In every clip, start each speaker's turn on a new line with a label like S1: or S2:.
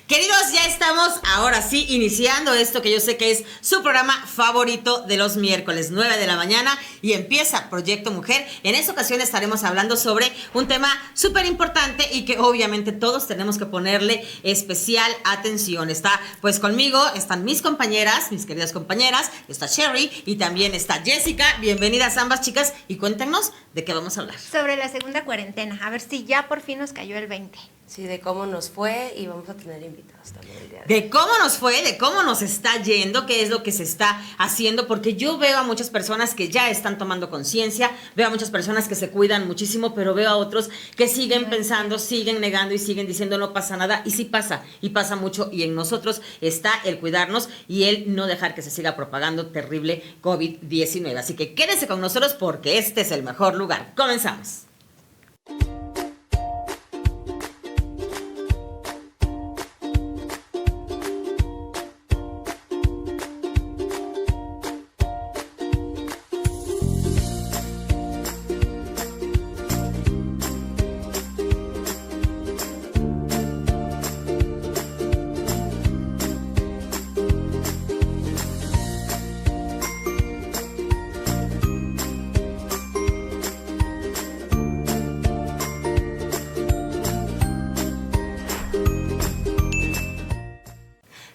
S1: Queridos, ya estamos ahora sí iniciando esto que yo sé que es su programa favorito de los miércoles, 9 de la mañana, y empieza Proyecto Mujer. En esta ocasión estaremos hablando sobre un tema súper importante y que obviamente todos tenemos que ponerle especial atención. Está pues conmigo, están mis compañeras, mis queridas compañeras, está Sherry y también está Jessica. Bienvenidas ambas, chicas, y cuéntenos de qué vamos a hablar.
S2: Sobre la segunda cuarentena, a ver si ya por fin nos cayó el 20.
S3: Sí, de cómo nos fue, y vamos a tener invitados también el día
S1: De cómo nos fue, de cómo nos está yendo, qué es lo que se está haciendo, porque yo veo a muchas personas que ya están tomando conciencia, veo a muchas personas que se cuidan muchísimo, pero veo a otros que siguen pensando, siguen negando y siguen diciendo no pasa nada, y sí pasa, y pasa mucho, y en nosotros está el cuidarnos y el no dejar que se siga propagando terrible COVID-19. Así que quédense con nosotros porque este es el mejor lugar. Comenzamos.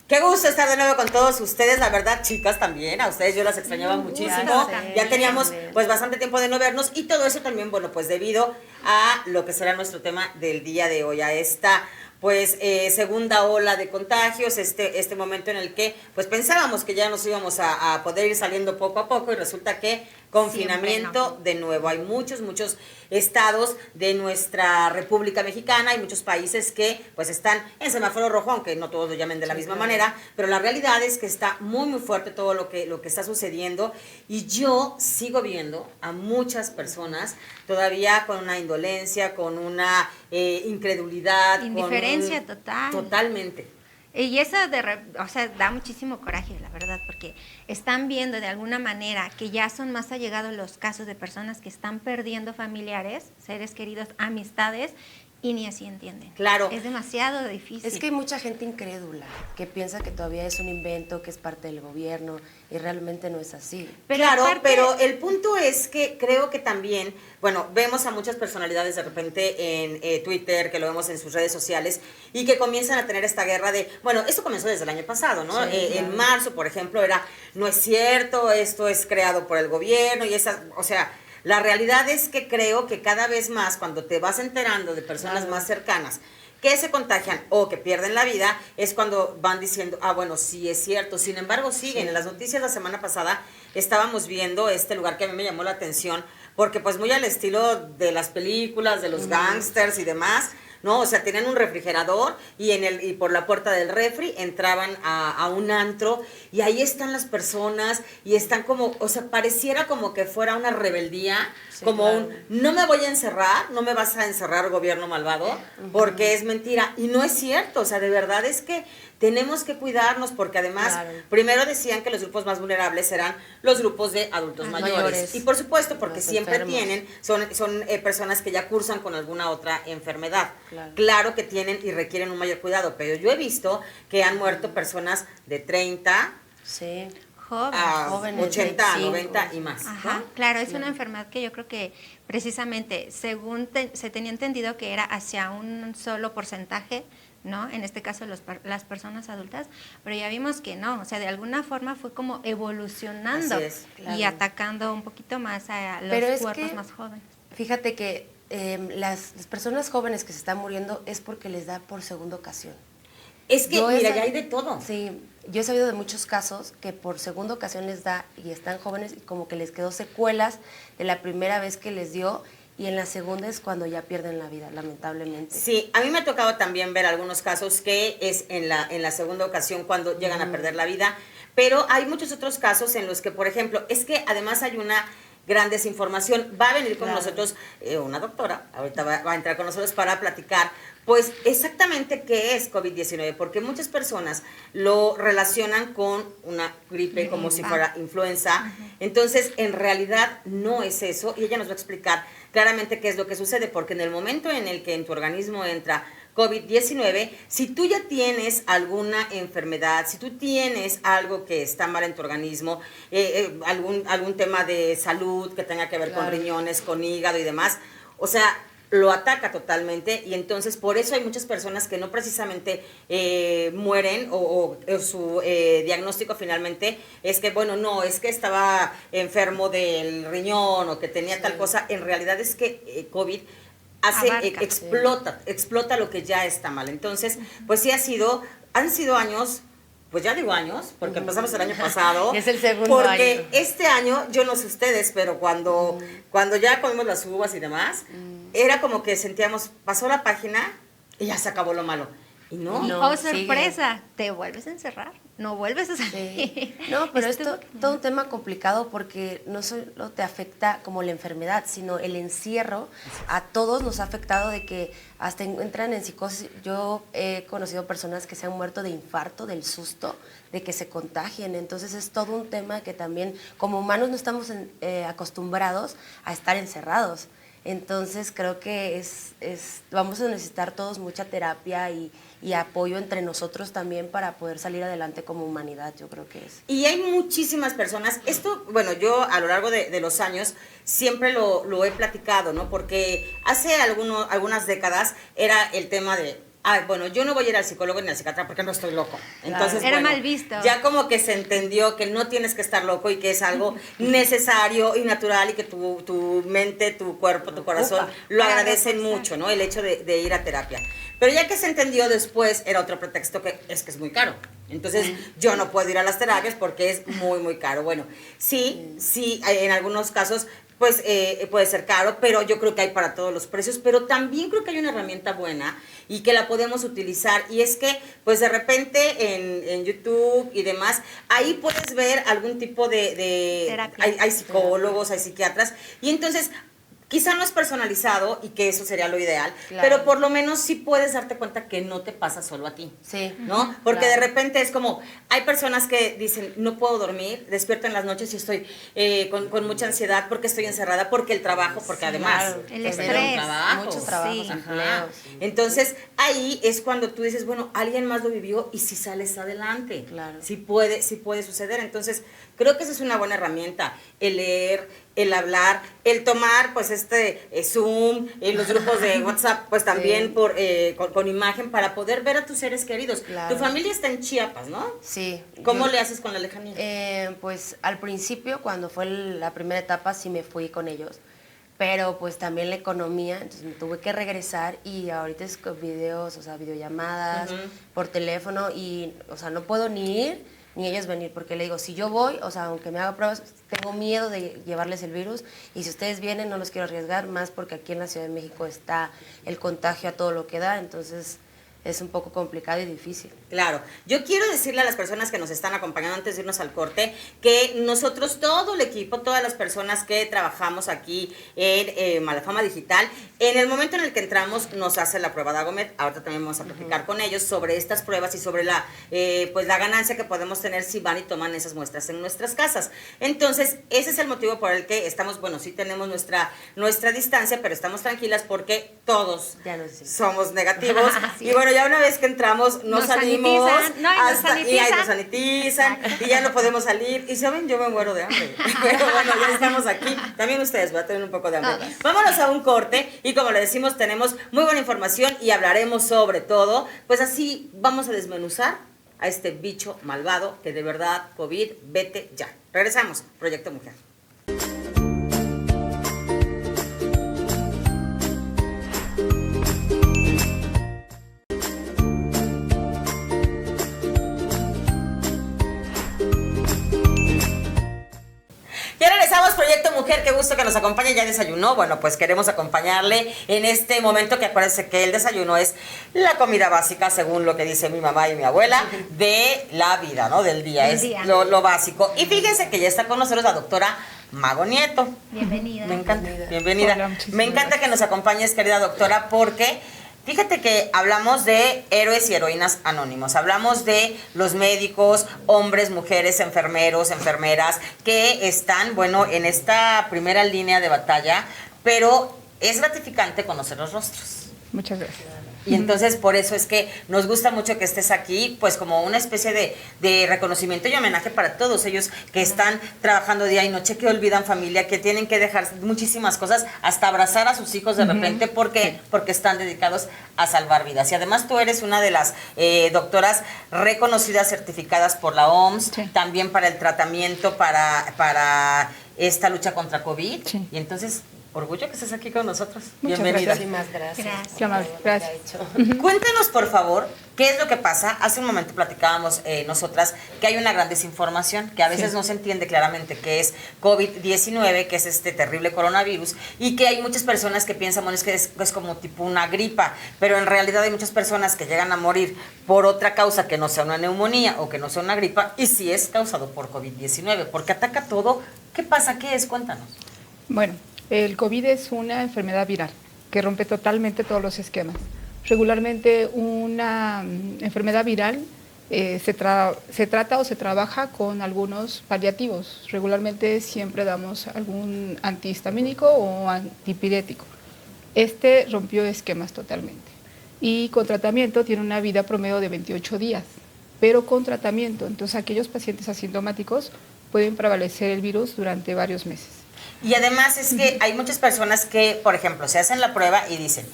S1: Qué gusto estar de nuevo con todos ustedes, la verdad, chicas, también, a ustedes yo las extrañaba muchísimo, ya teníamos pues bastante tiempo de no vernos y todo eso también, bueno, pues debido a lo que será nuestro tema del día de hoy, a esta pues segunda ola de contagios, este momento en el que pues pensábamos que ya nos íbamos a poder ir saliendo poco a poco y resulta que confinamiento de nuevo. Hay muchos estados de nuestra República Mexicana, hay muchos países que pues están en semáforo rojo, aunque no todos lo llamen de la misma manera, pero la realidad es que está muy fuerte todo lo que está sucediendo y yo sigo viendo a muchas personas todavía con una indolencia, con una incredulidad,
S2: indiferencia total.
S1: Totalmente.
S2: Y eso da muchísimo coraje, la verdad, porque están viendo de alguna manera que ya son más allegados los casos de personas que están perdiendo familiares, seres queridos, amistades, y ni así entienden.
S1: Claro.
S2: Es demasiado difícil.
S3: Es que hay mucha gente incrédula que piensa que todavía es un invento, que es parte del gobierno, y realmente no es así.
S1: Pero pero el punto es que creo que también, bueno, vemos a muchas personalidades de repente en Twitter, que lo vemos en sus redes sociales, y que comienzan a tener esta guerra de, bueno, esto comenzó desde el año pasado, ¿no?
S3: Sí, claro.
S1: En marzo, por ejemplo, no es cierto, esto es creado por el gobierno, y o sea, la realidad es que creo que cada vez más cuando te vas enterando de personas más cercanas que se contagian o que pierden la vida, es cuando van diciendo, bueno, sí es cierto. Sin embargo, siguen. En las noticias la semana pasada estábamos viendo este lugar que a mí me llamó la atención, porque pues muy al estilo de las películas, de los gángsters y demás, ¿no? O sea, tenían un refrigerador y por la puerta del refri entraban a un antro y ahí están las personas y están como, o sea, pareciera como que fuera una rebeldía, como claro. No me voy a encerrar, no me vas a encerrar, gobierno malvado, porque es mentira. Y no es cierto, o sea, de verdad es que tenemos que cuidarnos porque además, primero decían que los grupos más vulnerables eran los grupos de adultos mayores. Y por supuesto, porque siempre tienen, son personas que ya cursan con alguna otra enfermedad. Claro que tienen y requieren un mayor cuidado, pero yo he visto que han muerto personas de 30
S2: jóvenes,
S1: 80,
S2: 25.
S1: 90 y más.
S2: Ajá,
S1: ¿no?
S2: claro, es una enfermedad que yo creo que precisamente, según se tenía entendido que era hacia un solo porcentaje, ¿no? En este caso las personas adultas, pero ya vimos que no, o sea, de alguna forma fue como evolucionando y atacando un poquito más a los cuerpos más jóvenes.
S3: Fíjate que las personas jóvenes que se están muriendo es porque les da por segunda ocasión.
S1: Es que, mira, ya hay de todo.
S3: Sí, yo he sabido de muchos casos que por segunda ocasión les da y están jóvenes y como que les quedó secuelas de la primera vez que les dio. Y en la segunda es cuando ya pierden la vida, lamentablemente.
S1: Sí, a mí me ha tocado también ver algunos casos que es en la segunda ocasión cuando llegan a perder la vida, pero hay muchos otros casos en los que, por ejemplo, es que además hay una gran desinformación. Va a venir con nosotros una doctora, ahorita va a entrar con nosotros para platicar, pues exactamente qué es COVID-19, porque muchas personas lo relacionan con una gripe como si fuera influenza, entonces en realidad no es eso, y ella nos va a explicar claramente qué es lo que sucede, porque en el momento en el que en tu organismo entra COVID-19, si tú ya tienes alguna enfermedad, si tú tienes algo que está mal en tu organismo, algún tema de salud que tenga que ver con riñones, con hígado y demás, o sea, lo ataca totalmente y entonces por eso hay muchas personas que no precisamente mueren o su diagnóstico finalmente es que, bueno, no, es que estaba enfermo del riñón o que tenía tal cosa. En realidad es que COVID explota lo que ya está mal. Entonces, pues sí han sido años, pues ya digo años, porque empezamos el año pasado.
S3: Es el segundo
S1: porque
S3: año.
S1: Este año, yo no sé ustedes, pero cuando ya comimos las uvas y demás, era como que sentíamos, pasó la página y ya se acabó lo malo. Y no.
S2: Oh, sorpresa, te vuelves a encerrar, no vuelves a salir.
S3: Sí. No, pero es todo un tema complicado porque no solo te afecta como la enfermedad, sino el encierro. A todos nos ha afectado de que hasta entran en psicosis. Yo he conocido personas que se han muerto de infarto, del susto, de que se contagien. Entonces es todo un tema que también como humanos no estamos acostumbrados a estar encerrados. Entonces creo que vamos a necesitar todos mucha terapia y apoyo entre nosotros también para poder salir adelante como humanidad, yo creo que es.
S1: Y hay muchísimas personas, esto, bueno, yo a lo largo de los años siempre lo he platicado, ¿no? Porque hace algunas décadas era el tema de, bueno, yo no voy a ir al psicólogo ni al psiquiatra porque no estoy loco. Entonces,
S2: era
S1: bueno,
S2: mal visto.
S1: Ya como que se entendió que no tienes que estar loco y que es algo necesario y natural y que tu mente, tu cuerpo, tu corazón lo agradecen mucho, ¿no? El hecho de ir a terapia. Pero ya que se entendió después, era otro pretexto que es muy caro. Entonces, yo no puedo ir a las terapias porque es muy, muy caro. Bueno, sí, en algunos casos pues puede ser caro, pero yo creo que hay para todos los precios, pero también creo que hay una herramienta buena y que la podemos utilizar, y es que pues de repente en YouTube y demás, ahí puedes ver algún tipo de
S2: terapia.
S1: Hay psicólogos, hay psiquiatras, y entonces quizá no es personalizado y que eso sería lo ideal, pero por lo menos sí puedes darte cuenta que no te pasa solo a ti.
S3: Sí.
S1: ¿No? Porque de repente es como, hay personas que dicen, no puedo dormir, despierto en las noches y estoy con mucha ansiedad porque estoy encerrada, porque el trabajo, porque además
S2: el
S1: pues,
S2: estrés,
S3: muchos trabajos, empleos.
S1: Entonces, ahí es cuando tú dices, bueno, alguien más lo vivió y si sales adelante.
S3: Claro.
S1: Sí puede suceder. Entonces, creo que esa es una buena herramienta, el leer, el hablar, el tomar pues Zoom, los grupos de WhatsApp, pues también con imagen para poder ver a tus seres queridos.
S3: Claro.
S1: Tu familia está en Chiapas, ¿no?
S3: Sí.
S1: ¿Cómo le haces con la lejanía?
S3: Pues al principio, cuando fue la primera etapa, sí me fui con ellos, pero pues también la economía, entonces me tuve que regresar y ahorita es con videos, o sea, videollamadas, por teléfono y, o sea, no puedo ni ir ni ellos venir, porque le digo, si yo voy, o sea, aunque me haga pruebas, tengo miedo de llevarles el virus y si ustedes vienen no los quiero arriesgar más porque aquí en la Ciudad de México está el contagio a todo lo que da, entonces es un poco complicado y difícil.
S1: Claro, yo quiero decirle a las personas que nos están acompañando antes de irnos al corte, que nosotros, todo el equipo, todas las personas que trabajamos aquí en Malafama Digital, en el momento en el que entramos nos hace la prueba de Agomed. Ahorita también vamos a platicar con ellos sobre estas pruebas y sobre la ganancia que podemos tener si van y toman esas muestras en nuestras casas. Entonces, ese es el motivo por el que estamos, bueno, sí tenemos nuestra distancia, pero estamos tranquilas porque todos somos negativos. Y bueno, ya una vez que entramos, nos salimos nos sanitizan y ya no podemos salir. Y saben, yo me muero de hambre. Pero bueno, ya estamos aquí. También ustedes van a tener un poco de hambre. Vámonos a un corte y como le decimos, tenemos muy buena información y hablaremos sobre todo. Pues así vamos a desmenuzar a este bicho malvado que de verdad, COVID, vete ya. Regresamos, Proyecto Mujer. Ya regresamos, Proyecto Mujer, qué gusto que nos acompañe. ¿Ya desayunó? Bueno, pues queremos acompañarle en este momento, que acuérdense que el desayuno es la comida básica, según lo que dice mi mamá y mi abuela, de la vida, ¿no? Del día, lo básico. Y fíjense que ya está con nosotros la doctora Mago Nieto.
S2: Bienvenida.
S1: Me encanta, bienvenida. Hola, me encanta que nos acompañes, querida doctora, porque fíjate que hablamos de héroes y heroínas anónimos, hablamos de los médicos, hombres, mujeres, enfermeros, enfermeras, que están, bueno, en esta primera línea de batalla, pero es gratificante conocer los rostros.
S4: Muchas gracias.
S1: Y entonces por eso es que nos gusta mucho que estés aquí, pues como una especie de reconocimiento y homenaje para todos ellos que están trabajando día y noche, que olvidan familia, que tienen que dejar muchísimas cosas, hasta abrazar a sus hijos de repente, porque están dedicados a salvar vidas. Y además tú eres una de las doctoras reconocidas, certificadas por la OMS, también para el tratamiento, para esta lucha contra COVID. Y entonces, orgullo que estés aquí con nosotros. Bienvenida.
S3: Muchísimas gracias.
S2: Gracias.
S1: Cuéntenos, por favor, qué es lo que pasa. Hace un momento platicábamos nosotras que hay una gran desinformación, que a veces no se entiende claramente qué es COVID-19, que es este terrible coronavirus, y que hay muchas personas que piensan, bueno, es que es como tipo una gripa, pero en realidad hay muchas personas que llegan a morir por otra causa que no sea una neumonía o que no sea una gripa, y sí es causado por COVID-19, porque ataca todo. ¿Qué pasa? ¿Qué es? Cuéntanos.
S4: Bueno, el COVID es una enfermedad viral que rompe totalmente todos los esquemas. Regularmente una enfermedad viral se trata o se trabaja con algunos paliativos. Regularmente siempre damos algún antihistamínico o antipirético. Este rompió esquemas totalmente. Y con tratamiento tiene una vida promedio de 28 días, pero con tratamiento. Entonces aquellos pacientes asintomáticos pueden prevalecer el virus durante varios meses.
S1: Y además es que hay muchas personas que, por ejemplo, se hacen la prueba y dicen,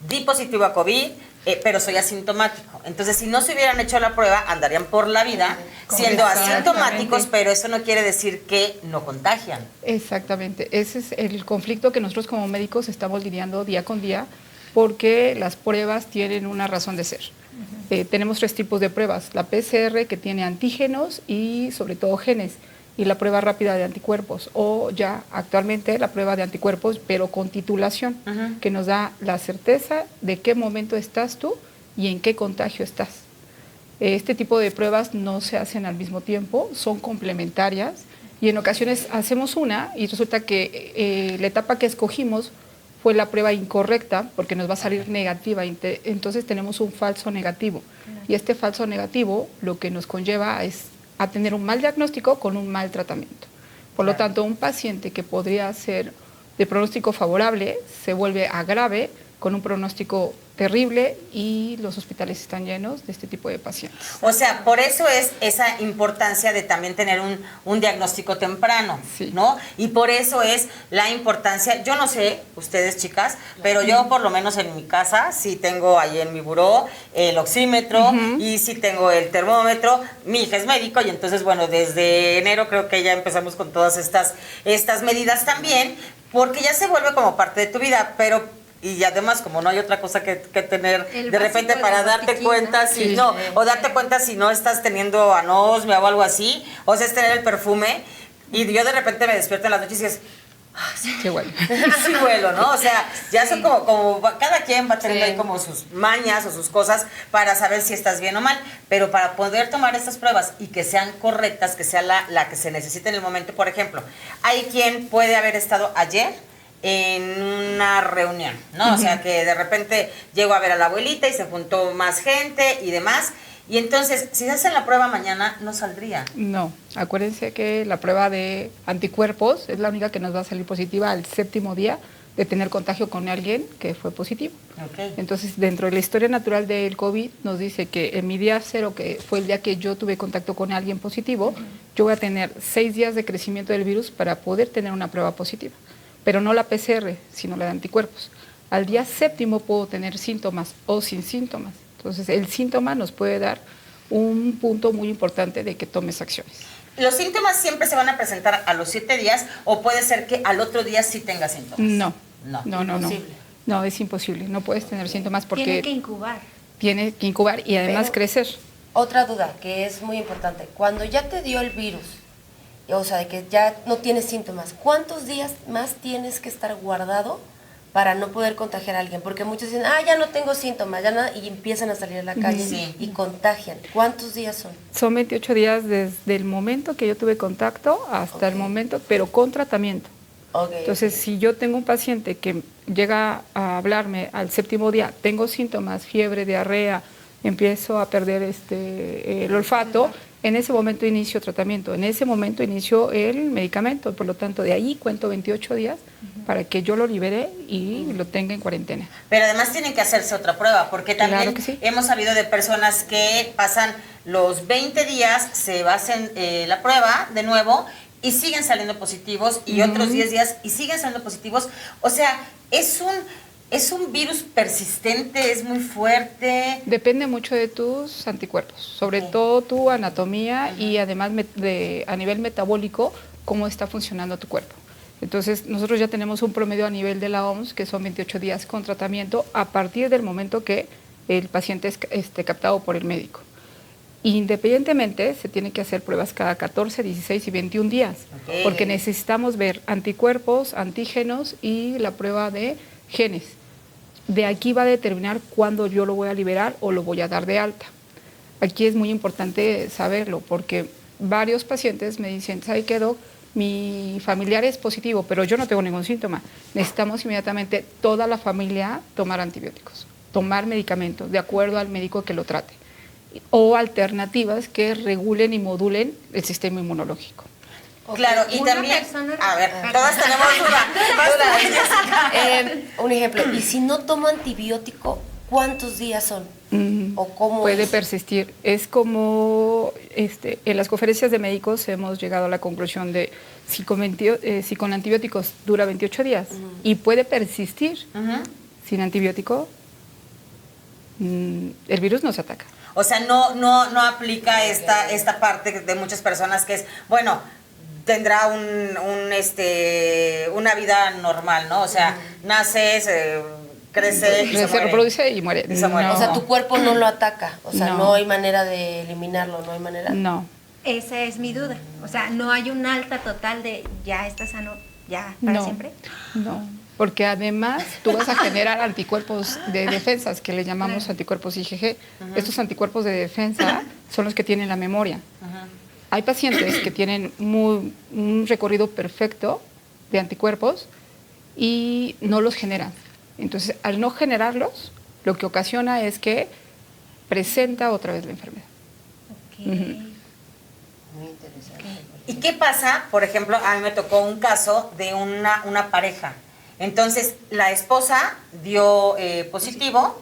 S1: di positivo a COVID, pero soy asintomático. Entonces, si no se hubieran hecho la prueba, andarían por la vida siendo asintomáticos, pero eso no quiere decir que no contagian.
S4: Exactamente. Ese es el conflicto que nosotros como médicos estamos lidiando día con día, porque las pruebas tienen una razón de ser. Tenemos 3 tipos de pruebas. La PCR, que tiene antígenos y sobre todo genes, y la prueba rápida de anticuerpos, o ya actualmente la prueba de anticuerpos, pero con titulación, que nos da la certeza de qué momento estás tú y en qué contagio estás. Este tipo de pruebas no se hacen al mismo tiempo, son complementarias, y en ocasiones hacemos una y resulta que la etapa que escogimos fue la prueba incorrecta, porque nos va a salir negativa, entonces tenemos un falso negativo. Y este falso negativo lo que nos conlleva es a tener un mal diagnóstico con un mal tratamiento. Por lo tanto, un paciente que podría ser de pronóstico favorable se vuelve a grave con un pronóstico terrible, y los hospitales están llenos de este tipo de pacientes.
S1: O sea, por eso es esa importancia de también tener un diagnóstico temprano, ¿no? Y por eso es la importancia, yo no sé, ustedes chicas, pero yo por lo menos en mi casa sí tengo ahí en mi buró el oxímetro y sí tengo el termómetro. Mi hija es médico y entonces, bueno, desde enero creo que ya empezamos con todas estas medidas también, porque ya se vuelve como parte de tu vida, pero y además como no hay otra cosa que tener de repente para darte cuenta si no, o darte cuenta si no estás teniendo anosmia o algo así, o sea, es tener el perfume, y yo de repente me despierto en las noches y es
S4: sí huele.
S1: Sí huelo, ¿no? O sea, ya son como cada quien va teniendo ahí como sus mañas o sus cosas para saber si estás bien o mal, pero para poder tomar estas pruebas y que sean correctas, que sea la que se necesite en el momento. Por ejemplo, hay quien puede haber estado ayer en una reunión, ¿no? O sea, que de repente llegó a ver a la abuelita y se juntó más gente y demás, y entonces, si se hacen la prueba mañana, no saldría.
S4: No, acuérdense que la prueba de anticuerpos es la única que nos va a salir positiva al 7º día de tener contagio con alguien que fue positivo. Entonces, dentro de la historia natural del COVID, nos dice que en mi día 0, que fue el día que yo tuve contacto con alguien positivo, yo voy a tener 6 días de crecimiento del virus para poder tener una prueba positiva. Pero no la PCR, sino la de anticuerpos. Al día 7º puedo tener síntomas o sin síntomas. Entonces, el síntoma nos puede dar un punto muy importante de que tomes acciones.
S1: ¿Los síntomas siempre se van a presentar a los 7 días o puede ser que al otro día sí tenga síntomas?
S4: No.
S1: Imposible.
S4: No, es imposible. No puedes tener síntomas porque
S2: tiene que incubar.
S4: Tiene que incubar y además crecer.
S3: Otra duda que es muy importante. Cuando ya te dio el virus, o sea, de que ya no tienes síntomas, ¿cuántos días más tienes que estar guardado para no poder contagiar a alguien? Porque muchos dicen, ya no tengo síntomas, ya nada, y empiezan a salir a la calle y contagian. ¿Cuántos días son?
S4: Son 28 días desde el momento que yo tuve contacto hasta el momento, pero con tratamiento. Entonces, si yo tengo un paciente que llega a hablarme al 7º día, tengo síntomas, fiebre, diarrea, empiezo a perder el olfato, en ese momento inicio tratamiento, en ese momento inicio el medicamento, por lo tanto de ahí cuento 28 días para que yo lo libere y lo tenga en cuarentena.
S1: Pero además tienen que hacerse otra prueba, porque también
S4: Claro que sí.
S1: hemos sabido de personas que pasan los 20 días, se hacen la prueba de nuevo y siguen saliendo positivos y otros 10 días y siguen saliendo positivos. O sea, es un virus persistente, es muy fuerte.
S4: Depende mucho de tus anticuerpos, sobre todo tu anatomía y además a nivel metabólico, cómo está funcionando tu cuerpo. Entonces, nosotros ya tenemos un promedio a nivel de la OMS, que son 28 días con tratamiento a partir del momento que el paciente es captado por el médico. Independientemente, se tiene que hacer pruebas cada 14, 16 y 21 días, porque necesitamos ver anticuerpos, antígenos y la prueba de genes. De aquí va a determinar cuándo yo lo voy a liberar o lo voy a dar de alta. Aquí es muy importante saberlo, porque varios pacientes me dicen, ¿sabe qué, doc? Mi familiar es positivo, pero yo no tengo ningún síntoma. Necesitamos inmediatamente toda la familia tomar antibióticos, tomar medicamentos de acuerdo al médico que lo trate, o alternativas que regulen y modulen el sistema inmunológico.
S1: Claro, y
S2: Una
S1: también,
S2: persona-
S1: a ver, todas tenemos duda.
S3: Un ejemplo, y si no tomo antibiótico, ¿cuántos días son? ¿O cómo
S4: Puede
S3: es?
S4: persistir. Es como en las conferencias de médicos hemos llegado a la conclusión de si con antibióticos dura 28 días y puede persistir sin antibiótico, el virus nos ataca.
S1: O sea, no aplica esta parte de muchas personas que es, bueno, tendrá una vida normal, ¿no? O sea, naces, crece y se
S4: Se reproduce y muere.
S1: Y se muere.
S3: O sea, tu cuerpo no lo ataca, o sea,
S4: No.
S3: no hay manera de eliminarlo, no hay manera.
S4: No.
S2: Esa es mi duda. O sea, no hay un alta total de ya está sano, ya para
S4: No,
S2: siempre.
S4: no, porque además tú vas a generar anticuerpos de defensas, que le llamamos anticuerpos IgG. Estos anticuerpos de defensa son los que tienen la memoria. Hay pacientes que tienen un recorrido perfecto de anticuerpos y no los generan. Entonces, al no generarlos, lo que ocasiona es que presenta otra vez la enfermedad.
S2: Ok.
S3: Muy interesante.
S1: ¿Y qué pasa? Por ejemplo, a mí me tocó un caso de una pareja. Entonces, la esposa dio positivo,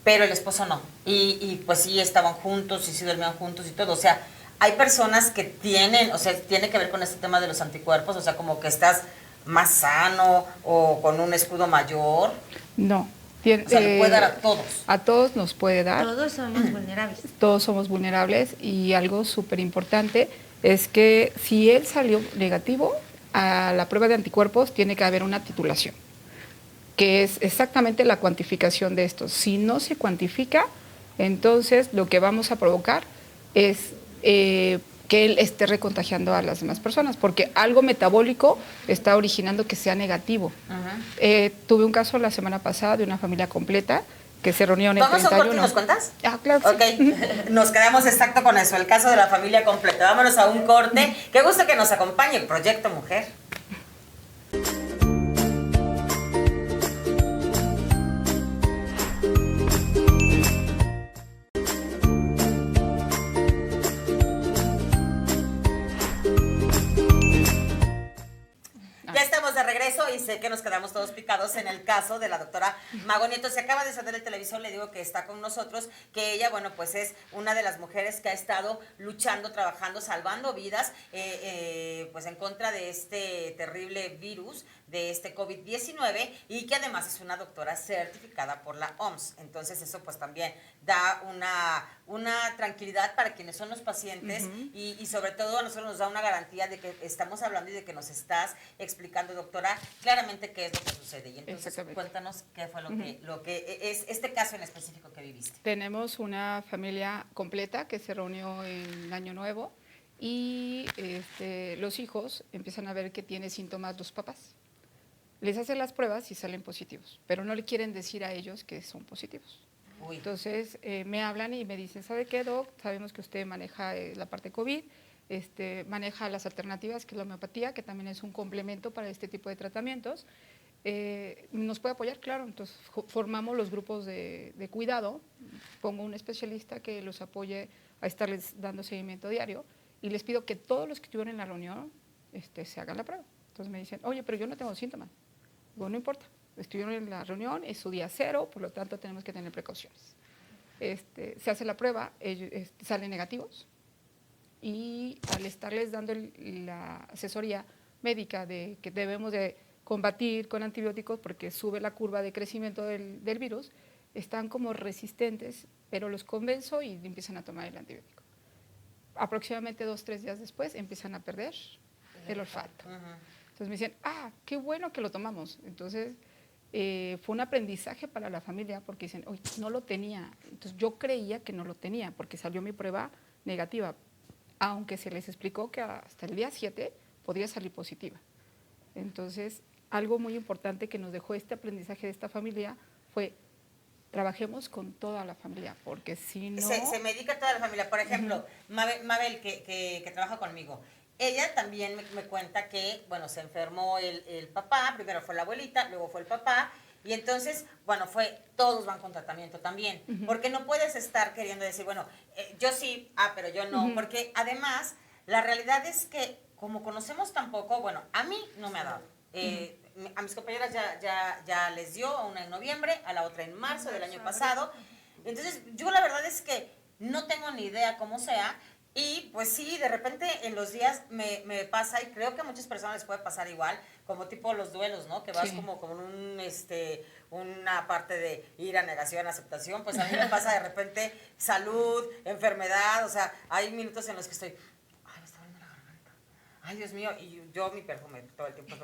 S1: pero el esposo no. Y pues sí estaban juntos y sí dormían juntos y todo. O sea, hay personas que tienen, o sea, tiene que ver con este tema de los anticuerpos, o sea, como que estás más sano o con un escudo mayor.
S4: No.
S1: O sea, le puede dar a todos.
S4: A todos nos puede dar.
S2: Todos somos vulnerables.
S4: Todos somos vulnerables y algo súper importante es que si él salió negativo a la prueba de anticuerpos, tiene que haber una titulación, que es exactamente la cuantificación de esto. Si no se cuantifica, entonces lo que vamos a provocar es que él esté recontagiando a las demás personas, porque algo metabólico está originando que sea negativo. Tuve un caso la semana pasada de una familia completa que se reunió en el
S1: ¿Vamos a un
S4: 31.
S1: corte y nos cuentas?
S4: Ah, claro. que sí.
S1: Ok, nos quedamos exacto con eso, el caso de la familia completa. Vámonos a un corte. Qué gusto que nos acompañe el Proyecto Mujer. Ya estamos de regreso y sé que nos quedamos todos picados en el caso de la doctora Mago Nieto. Se acaba de encender el televisor, le digo que está con nosotros, que ella, bueno, pues es una de las mujeres que ha estado luchando, trabajando, salvando vidas, pues en contra de este terrible virus, de este COVID-19, y que además es una doctora certificada por la OMS. Entonces eso pues también da una tranquilidad para quienes son los pacientes y sobre todo a nosotros nos da una garantía de que estamos hablando y de que nos estás explicando, doctora, claramente qué es lo que sucede. Y entonces cuéntanos qué fue lo que es este caso en específico que viviste.
S4: Tenemos una familia completa que se reunió en Año Nuevo y los hijos empiezan a ver que tiene síntomas los papás. Les hacen las pruebas y salen positivos, pero no le quieren decir a ellos que son positivos.
S1: Uy.
S4: Entonces me hablan y me dicen, ¿sabe qué, doc? Sabemos que usted maneja la parte COVID, maneja las alternativas, que es la homeopatía, que también es un complemento para este tipo de tratamientos. ¿Nos puede apoyar? Claro, entonces formamos los grupos de cuidado, pongo un especialista que los apoye a estarles dando seguimiento diario y les pido que todos los que estuvieron en la reunión se hagan la prueba. Entonces me dicen, oye, pero yo no tengo síntomas. Digo, no importa, estuvieron en la reunión, es su día cero, por lo tanto tenemos que tener precauciones. Se hace la prueba, ellos salen negativos y al estarles dando la asesoría médica de que debemos de combatir con antibióticos porque sube la curva de crecimiento del virus, están como resistentes, pero los convenzo y empiezan a tomar el antibiótico. Aproximadamente 2-3 días después empiezan a perder el olfato. Entonces me dicen, qué bueno que lo tomamos. Entonces fue un aprendizaje para la familia porque dicen, oye, no lo tenía. Entonces yo creía que no lo tenía porque salió mi prueba negativa, aunque se les explicó que hasta el día 7 podría salir positiva. Entonces, algo muy importante que nos dejó este aprendizaje de esta familia fue trabajemos con toda la familia, porque si no...
S1: Se medica toda la familia. Por ejemplo, Mabel, que trabaja conmigo, ella también me cuenta que, bueno, se enfermó el papá, primero fue la abuelita, luego fue el papá, y entonces, bueno, todos van con tratamiento también, porque no puedes estar queriendo decir, bueno, yo sí, pero yo no, porque además, la realidad es que, como conocemos tan poco, bueno, a mí no me ha dado. A mis compañeras ya les dio, a una en noviembre, a la otra en marzo del año pasado. Entonces, yo la verdad es que no tengo ni idea cómo sea. Y pues sí, de repente en los días me pasa, y creo que a muchas personas les puede pasar igual, como tipo los duelos, ¿no? Que vas como una parte de ir a negación, aceptación. Pues a mí me pasa de repente salud, enfermedad, o sea, hay minutos en los que estoy... Ay, Dios mío, y yo mi perfume todo el tiempo es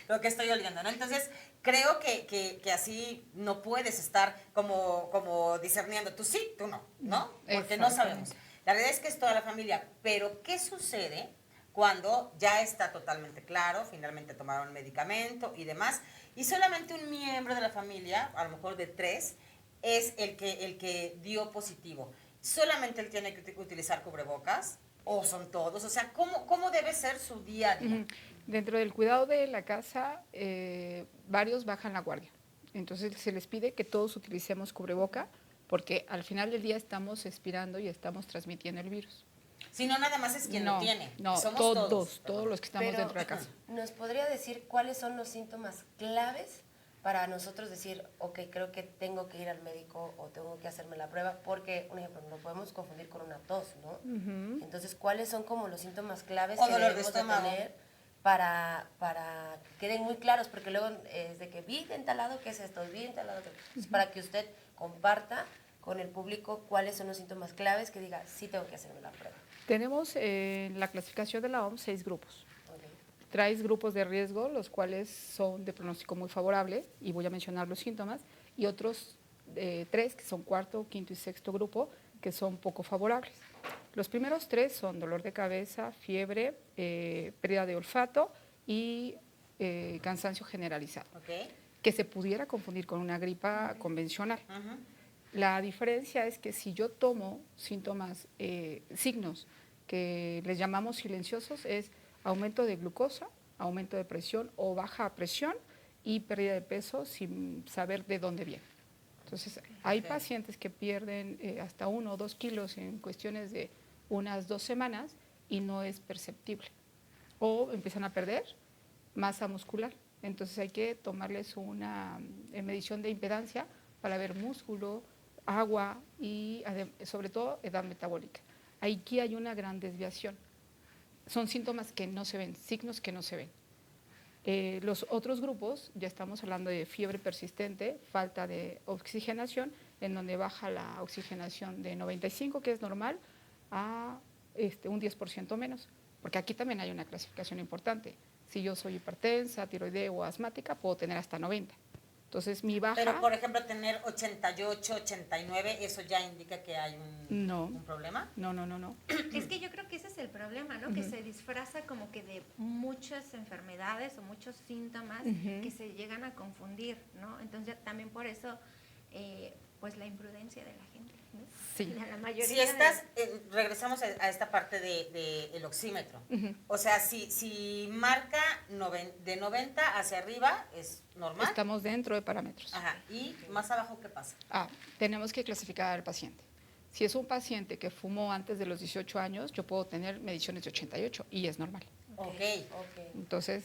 S1: lo que estoy oliendo, ¿no? Entonces, creo que así no puedes estar como discerniendo, tú sí, tú no, ¿no? Porque no sabemos. La verdad es que es toda la familia, pero ¿qué sucede cuando ya está totalmente claro, finalmente tomaron el medicamento y demás, y solamente un miembro de la familia, a lo mejor de 3, es el que dio positivo? ¿Solamente él tiene que utilizar cubrebocas? ¿O son todos? O sea, ¿cómo debe ser su día a día?
S4: Dentro del cuidado de la casa, varios bajan la guardia. Entonces se les pide que todos utilicemos cubreboca porque al final del día estamos expirando y estamos transmitiendo el virus.
S1: Si no, nada más es quien lo tiene.
S4: No,
S1: somos
S4: todos los que estamos dentro de la casa.
S3: ¿Nos podría decir cuáles son los síntomas claves para nosotros decir, ok, creo que tengo que ir al médico o tengo que hacerme la prueba? Porque, un ejemplo, no podemos confundir con una tos, ¿no? Entonces, ¿cuáles son como los síntomas claves que debemos de tener para que queden muy claros? Porque luego es de que vi en tal lado, ¿qué es esto? Vi en tal lado, ¿qué es? Para que usted comparta con el público cuáles son los síntomas claves que diga, sí tengo que hacerme la prueba.
S4: Tenemos en la clasificación de la OMS 6 grupos. Traes grupos de riesgo, los cuales son de pronóstico muy favorable, y voy a mencionar los síntomas, y otros 3, que son cuarto, quinto y sexto grupo, que son poco favorables. Los primeros 3 son dolor de cabeza, fiebre, pérdida de olfato y cansancio generalizado, que se pudiera confundir con una gripa convencional. La diferencia es que si yo tomo síntomas, signos que les llamamos silenciosos, es aumento de glucosa, aumento de presión o baja presión y pérdida de peso sin saber de dónde viene. Entonces, hay pacientes que pierden hasta 1 o 2 kilos en cuestiones de unas 2 semanas y no es perceptible. O empiezan a perder masa muscular. Entonces, hay que tomarles una medición de impedancia para ver músculo, agua y sobre todo edad metabólica. Aquí hay una gran desviación. Son síntomas que no se ven, signos que no se ven. Los otros grupos, ya estamos hablando de fiebre persistente, falta de oxigenación, en donde baja la oxigenación de 95, que es normal, a un 10% menos, porque aquí también hay una clasificación importante. Si yo soy hipertensa, tiroidea o asmática, puedo tener hasta 90. Entonces, mi baja...
S1: Pero, por ejemplo, tener 88, 89, ¿eso ya indica que hay un problema?
S4: No.
S2: Es que yo creo que ese es el problema, ¿no? Que se disfraza como que de muchas enfermedades o muchos síntomas que se llegan a confundir, ¿no? Entonces, también por eso, pues la imprudencia de la gente, ¿no?
S4: Sí.
S2: De la mayoría
S1: Si estás, regresamos a esta parte del oxímetro. O sea, si marca de 90 hacia arriba, ¿es normal?
S4: Estamos dentro de parámetros.
S1: Ajá. ¿Y más abajo qué pasa?
S4: Tenemos que clasificar al paciente. Si es un paciente que fumó antes de los 18 años, yo puedo tener mediciones de 88 y es normal.
S1: Ok.
S4: Entonces,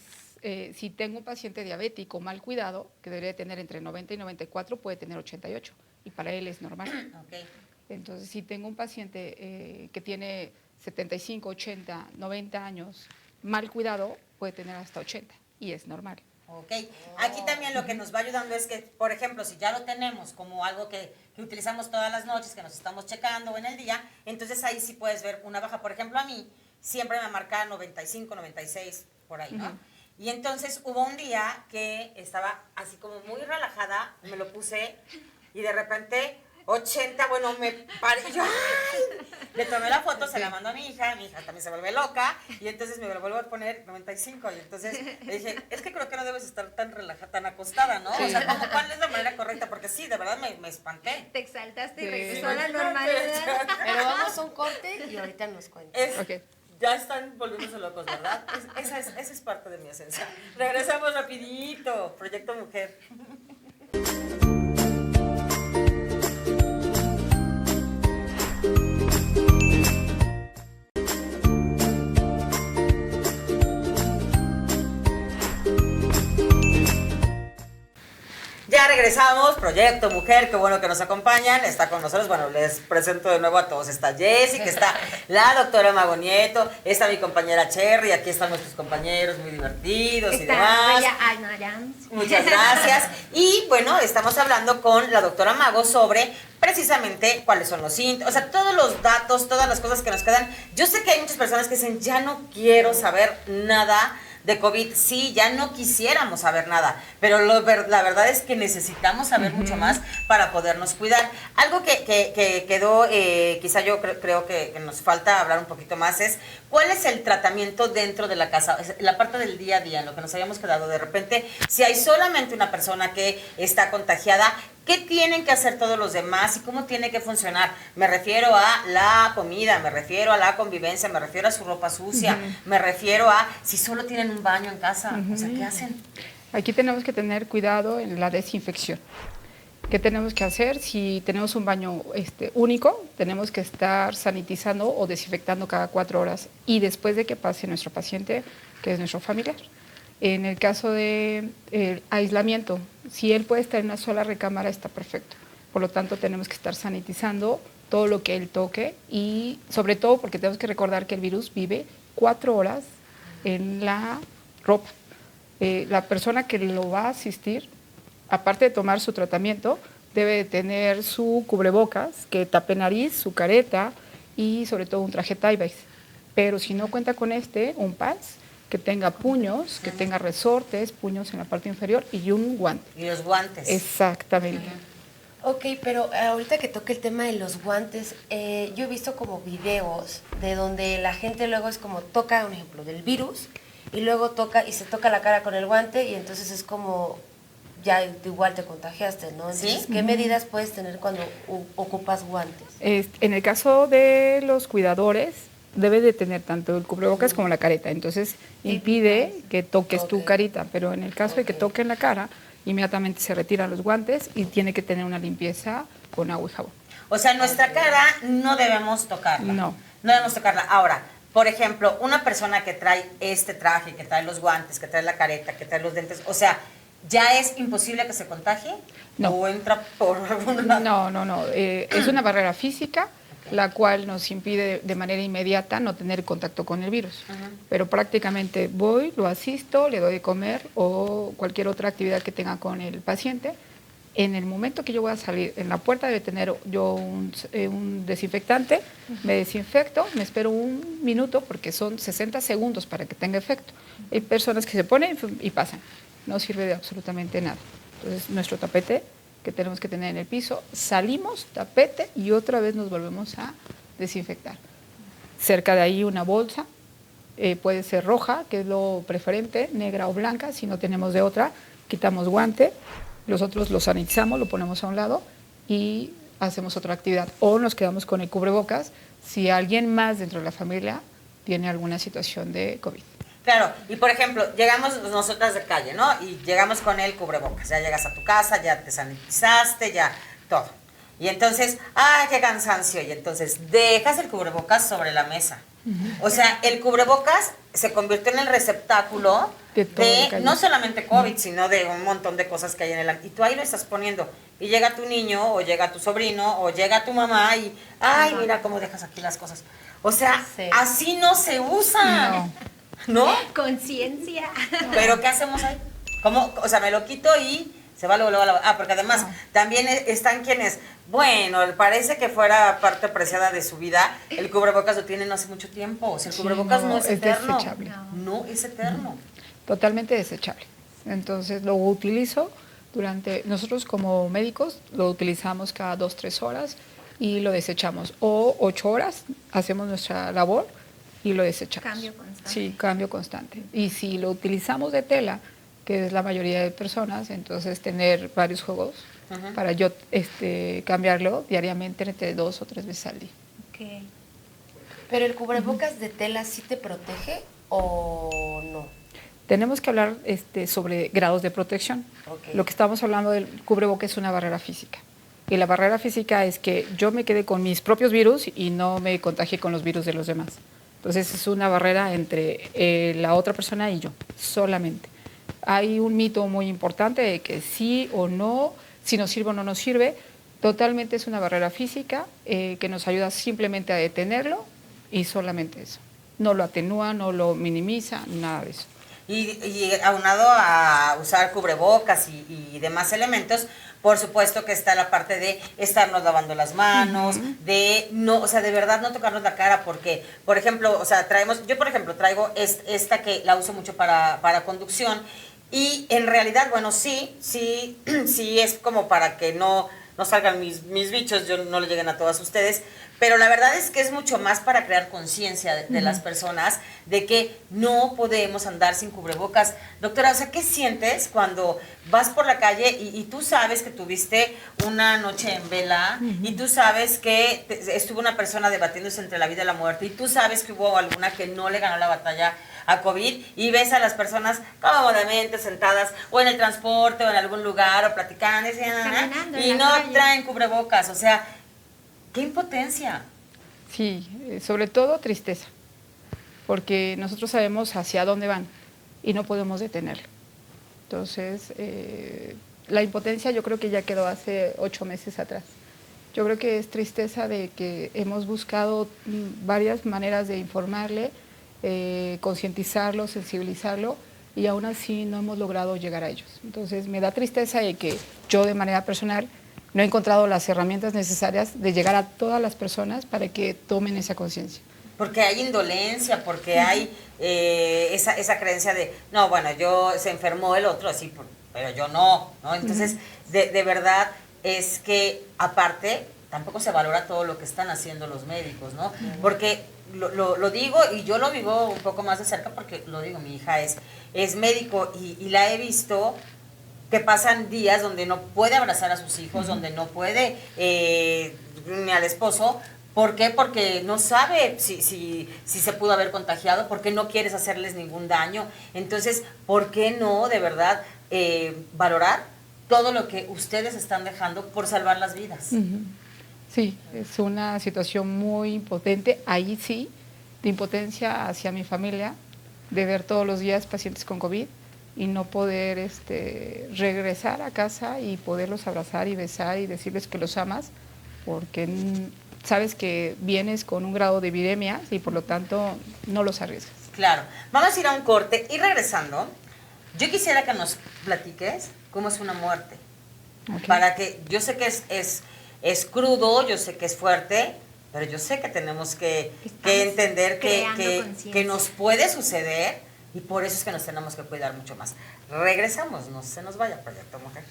S4: si tengo un paciente diabético mal cuidado, que debería tener entre 90 y 94, puede tener 88 y para él es normal.
S1: Ok.
S4: Entonces, si tengo un paciente que tiene 75, 80, 90 años mal cuidado, puede tener hasta 80 y es normal.
S1: Ok, aquí también lo que nos va ayudando es que, por ejemplo, si ya lo tenemos como algo que utilizamos todas las noches, que nos estamos checando o en el día, entonces ahí sí puedes ver una baja. Por ejemplo, a mí siempre me marca 95, 96, por ahí, ¿no? Y entonces hubo un día que estaba así como muy relajada, me lo puse y de repente 80, bueno, me paré, yo, ¡ay! Le tomé la foto, se la mando a mi hija también se vuelve loca, y entonces me lo vuelvo a poner 95, y entonces le dije, es que creo que no debes estar tan relajada, tan acostada, ¿no? O sea, ¿cuál es la manera correcta? Porque sí, de verdad me espanté.
S2: Te exaltaste y
S4: Sí.
S2: regresó a la normalidad.
S3: Pero vamos a un corte y ahorita nos cuentas.
S4: Ok.
S1: Ya están volviéndose locos, ¿verdad? Esa es parte de mi esencia. Regresamos rapidito, Proyecto Mujer. Ya regresamos, Proyecto Mujer, qué bueno que nos acompañan, está con nosotros, bueno, les presento de nuevo a todos, está Jessy, que está la doctora Mago Nieto, está mi compañera Cherry, aquí están nuestros compañeros muy divertidos y demás. Muchas gracias. Y bueno, estamos hablando con la doctora Mago sobre precisamente cuáles son los síntomas, o sea, todos los datos, todas las cosas que nos quedan. Yo sé que hay muchas personas que dicen, ya no quiero saber nada de COVID, sí, ya no quisiéramos saber nada, pero la verdad es que necesitamos saber mucho más para podernos cuidar. Algo que quedó, quizá yo creo que nos falta hablar un poquito más es, ¿cuál es el tratamiento dentro de la casa? La parte del día a día, en lo que nos habíamos quedado de repente, si hay solamente una persona que está contagiada, ¿qué tienen que hacer todos los demás y cómo tiene que funcionar? Me refiero a la comida, me refiero a la convivencia, me refiero a su ropa sucia, me refiero a si solo tienen un baño en casa, o sea, ¿qué hacen?
S4: Aquí tenemos que tener cuidado en la desinfección. ¿Qué tenemos que hacer? Si tenemos un baño único, tenemos que estar sanitizando o desinfectando cada 4 horas y después de que pase nuestro paciente, que es nuestro familiar. En el caso de aislamiento, si él puede estar en una sola recámara, está perfecto. Por lo tanto, tenemos que estar sanitizando todo lo que él toque y sobre todo porque tenemos que recordar que el virus vive 4 horas en la ropa. La persona que lo va a asistir, aparte de tomar su tratamiento, debe de tener su cubrebocas, que tape nariz, su careta y sobre todo un traje tie-base. Pero si no cuenta con un pants, que tenga puños, que tenga resortes, puños en la parte inferior y un guante.
S1: Y los guantes.
S4: Exactamente.
S3: Ok, pero ahorita que toque el tema de los guantes, yo he visto como videos de donde la gente luego es como toca, un ejemplo, del virus, y luego toca y se toca la cara con el guante y entonces es como ya igual te contagiaste, ¿no? Entonces,
S1: ¿Sí?
S3: ¿qué medidas puedes tener cuando ocupas guantes?
S4: En el caso de los cuidadores, debe de tener tanto el cubrebocas como la careta, entonces impide que toques tu carita, pero en el caso de que toquen la cara, inmediatamente se retiran los guantes y tiene que tener una limpieza con agua y jabón.
S1: O sea, nuestra cara no debemos tocarla.
S4: No.
S1: No debemos tocarla. Ahora, por ejemplo, una persona que trae este traje, que trae los guantes, que trae la careta, que trae los lentes, o sea, ¿ya es imposible que se contagie?
S4: No.
S1: ¿O entra por algún lado?
S4: No. Es una barrera física la cual nos impide de manera inmediata no tener contacto con el virus. Pero prácticamente voy, lo asisto, le doy de comer o cualquier otra actividad que tenga con el paciente. En el momento que yo voy a salir, en la puerta debe tener yo un desinfectante, me desinfecto, me espero 1 minuto porque son 60 segundos para que tenga efecto. Hay personas que se ponen y pasan, no sirve de absolutamente nada. Entonces, nuestro tapete que tenemos que tener en el piso, salimos, tapete y otra vez nos volvemos a desinfectar. Cerca de ahí una bolsa, puede ser roja, que es lo preferente, negra o blanca, si no tenemos de otra, quitamos guante, los otros lo sanitizamos, lo ponemos a un lado y hacemos otra actividad. O nos quedamos con el cubrebocas si alguien más dentro de la familia tiene alguna situación de COVID.
S1: Claro, y por ejemplo, llegamos nosotras de calle, ¿no? Y llegamos con el cubrebocas, ya llegas a tu casa, ya te sanitizaste, ya todo. Y entonces, ¡ay, qué cansancio! Y entonces dejas el cubrebocas sobre la mesa. O sea, el cubrebocas se convirtió en el receptáculo de no solamente COVID, sino de un montón de cosas que hay en el... Y tú ahí lo estás poniendo. Y llega tu niño, o llega tu sobrino, o llega tu mamá y... ¡Ay, mira cómo dejas aquí las cosas! O sea, así no se usa. ¿No?
S2: Conciencia.
S1: ¿Pero qué hacemos ahí? ¿Cómo? O sea, me lo quito y se va luego a la... Ah, porque además también están quienes... Bueno, parece que fuera parte apreciada de su vida. El cubrebocas lo tienen hace mucho tiempo. O sea, el cubrebocas no es eterno.
S4: Desechable.
S1: No es eterno.
S4: Totalmente desechable. Entonces lo utilizo nosotros como médicos lo utilizamos cada 2-3 horas y lo desechamos. O 8 horas hacemos nuestra labor y lo desechamos.
S2: Cambio constante.
S4: Sí, cambio constante. Y si lo utilizamos de tela, que es la mayoría de personas, entonces tener varios juegos para yo cambiarlo diariamente entre 2 o 3 veces al día.
S2: Okay.
S3: ¿Pero el cubrebocas de tela sí te protege o no?
S4: Tenemos que hablar sobre grados de protección.
S3: Okay.
S4: Lo que estamos hablando del cubrebocas es una barrera física. Y la barrera física es que yo me quede con mis propios virus y no me contagie con los virus de los demás. Entonces es una barrera entre la otra persona y yo, solamente. Hay un mito muy importante de que sí o no, si nos sirve o no nos sirve. Totalmente es una barrera física que nos ayuda simplemente a detenerlo y solamente eso. No lo atenúa, no lo minimiza, nada de eso.
S1: Y aunado a usar cubrebocas y demás elementos, por supuesto que está la parte de estarnos lavando las manos, de no, o sea, de verdad no tocarnos la cara, porque, por ejemplo, o sea, yo por ejemplo traigo esta que la uso mucho para conducción, y en realidad, bueno, sí es como para que no salgan mis bichos, yo no le lleguen a todas ustedes, pero la verdad es que es mucho más para crear conciencia de las personas de que no podemos andar sin cubrebocas. Doctora, o sea, ¿qué sientes cuando vas por la calle y tú sabes que tuviste una noche en vela y tú sabes que estuvo una persona debatiéndose entre la vida y la muerte y tú sabes que hubo alguna que no le ganó la batalla a COVID y ves a las personas cómodamente sentadas o en el transporte o en algún lugar o platicando y no traen cubrebocas? O sea, ¡qué impotencia!
S4: Sí, sobre todo tristeza, porque nosotros sabemos hacia dónde van y no podemos detenerlo. Entonces, la impotencia yo creo que ya quedó hace 8 meses atrás. Yo creo que es tristeza de que hemos buscado varias maneras de informarle, concientizarlo, sensibilizarlo, y aún así no hemos logrado llegar a ellos. Entonces, me da tristeza de que yo de manera personal no he encontrado las herramientas necesarias de llegar a todas las personas para que tomen esa conciencia.
S1: Porque hay indolencia, porque hay esa creencia de, no, bueno, se enfermó el otro, sí, pero yo no, ¿no? Entonces, de verdad es que, aparte, tampoco se valora todo lo que están haciendo los médicos, ¿no? Porque lo digo, y yo lo vivo un poco más de cerca, porque lo digo, mi hija es médico y la he visto que pasan días donde no puede abrazar a sus hijos, donde no puede ni al esposo. ¿Por qué? Porque no sabe si se pudo haber contagiado, porque no quieres hacerles ningún daño. Entonces, ¿por qué no, de verdad, valorar todo lo que ustedes están dejando por salvar las vidas?
S4: Sí, es una situación muy impotente, ahí sí, de impotencia hacia mi familia, de ver todos los días pacientes con COVID y no poder regresar a casa y poderlos abrazar y besar y decirles que los amas, porque sabes que vienes con un grado de epidemia y por lo tanto no los arriesgas.
S1: Claro. Vamos a ir a un corte y regresando, yo quisiera que nos platiques cómo es una muerte. Okay. Para que, yo sé que es crudo, yo sé que es fuerte, pero yo sé que tenemos que entender que nos puede suceder. Y por eso es que nos tenemos que cuidar mucho más. Regresamos, no se nos vaya, Proyecto Mujer.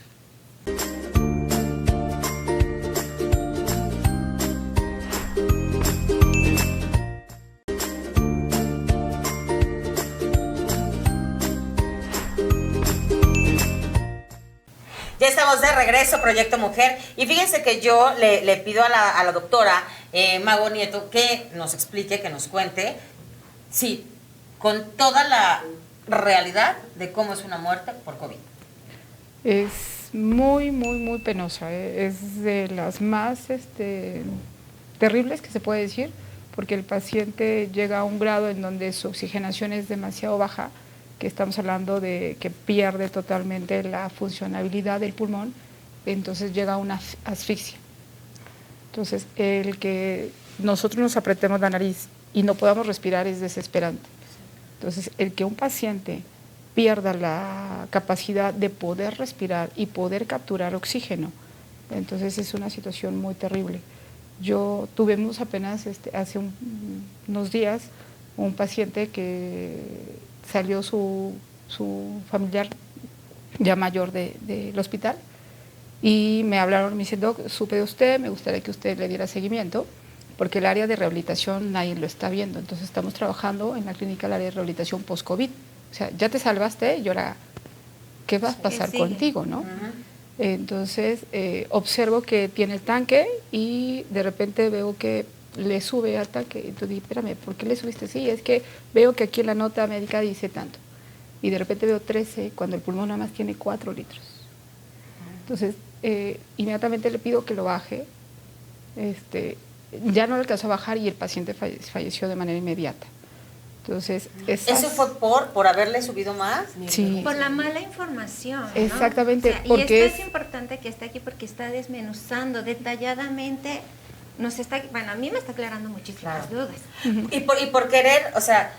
S1: Ya estamos de regreso, Proyecto Mujer. Y fíjense que yo le pido a la doctora Mago Nieto que nos explique, que nos cuente, sí, con toda la realidad de cómo es una muerte por COVID.
S4: Es muy, muy, muy penosa. Es de las más terribles que se puede decir, porque el paciente llega a un grado en donde su oxigenación es demasiado baja, que estamos hablando de que pierde totalmente la funcionabilidad del pulmón, entonces llega a una asfixia. Entonces, el que nosotros nos apretemos la nariz y no podamos respirar es desesperante. Entonces, el que un paciente pierda la capacidad de poder respirar y poder capturar oxígeno, entonces es una situación muy terrible. Tuvimos apenas hace unos días un paciente que salió su familiar ya mayor del hospital y me hablaron, me dicen, Doc, supe de usted, me gustaría que usted le diera seguimiento, porque el área de rehabilitación nadie lo está viendo. Entonces estamos trabajando en la clínica el área de rehabilitación post-COVID. O sea, ya te salvaste y ahora, ¿qué va a pasar contigo, no? Entonces, observo que tiene el tanque y de repente veo que le sube al tanque. Entonces dije, espérame, ¿por qué le subiste? Sí, es que veo que aquí en la nota médica dice tanto. Y de repente veo 13 cuando el pulmón nada más tiene 4 litros. Entonces, inmediatamente le pido que lo baje. Ya no lo alcanzó a bajar y el paciente falleció de manera inmediata. Entonces,
S1: ¿eso fue por haberle subido más?
S4: Sí.
S2: Por la mala información, ¿no?
S4: Exactamente.
S2: O sea,
S4: porque
S2: y esto es importante que esté aquí porque está desmenuzando detalladamente, bueno, a mí me está aclarando muchísimas dudas.
S1: Y por querer, o sea,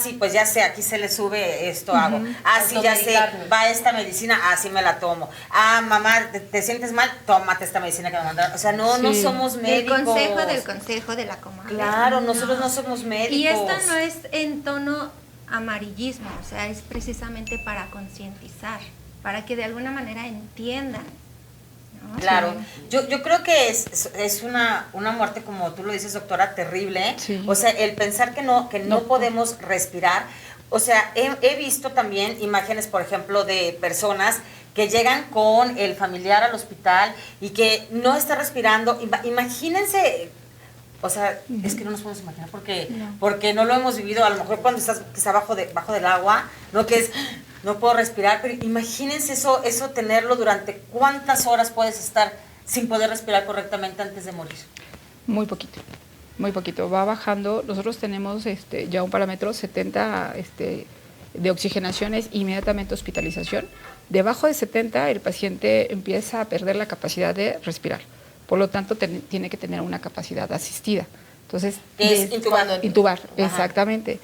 S1: sí, pues ya sé, aquí se le sube esto, hago. Sí, ya sé, va esta medicina, sí me la tomo. Mamá, ¿te sientes mal? Tómate esta medicina que me mandaron. O sea, no somos médicos.
S2: Del consejo de la comadre.
S1: Claro, nosotros no somos médicos.
S2: Y esto no es en tono amarillismo, o sea, es precisamente para concientizar, para que de alguna manera entiendan. ¿No?
S1: Claro, yo creo que es una muerte, como tú lo dices, doctora, terrible.
S4: Sí.
S1: O sea, el pensar que no podemos respirar. O sea, he visto también imágenes, por ejemplo, de personas que llegan con el familiar al hospital y que no está respirando. Imagínense, o sea, es que no nos podemos imaginar porque no lo hemos vivido. A lo mejor cuando estás quizá bajo del agua, no que es... No puedo respirar, pero imagínense eso tenerlo durante cuántas horas puedes estar sin poder respirar correctamente antes de morir.
S4: Muy poquito, va bajando. Nosotros tenemos ya un parámetro 70 de oxigenación es inmediatamente hospitalización. Debajo de 70 el paciente empieza a perder la capacidad de respirar, por lo tanto tiene que tener una capacidad asistida. Entonces,
S1: es
S4: intubar,
S1: Ajá.
S4: exactamente.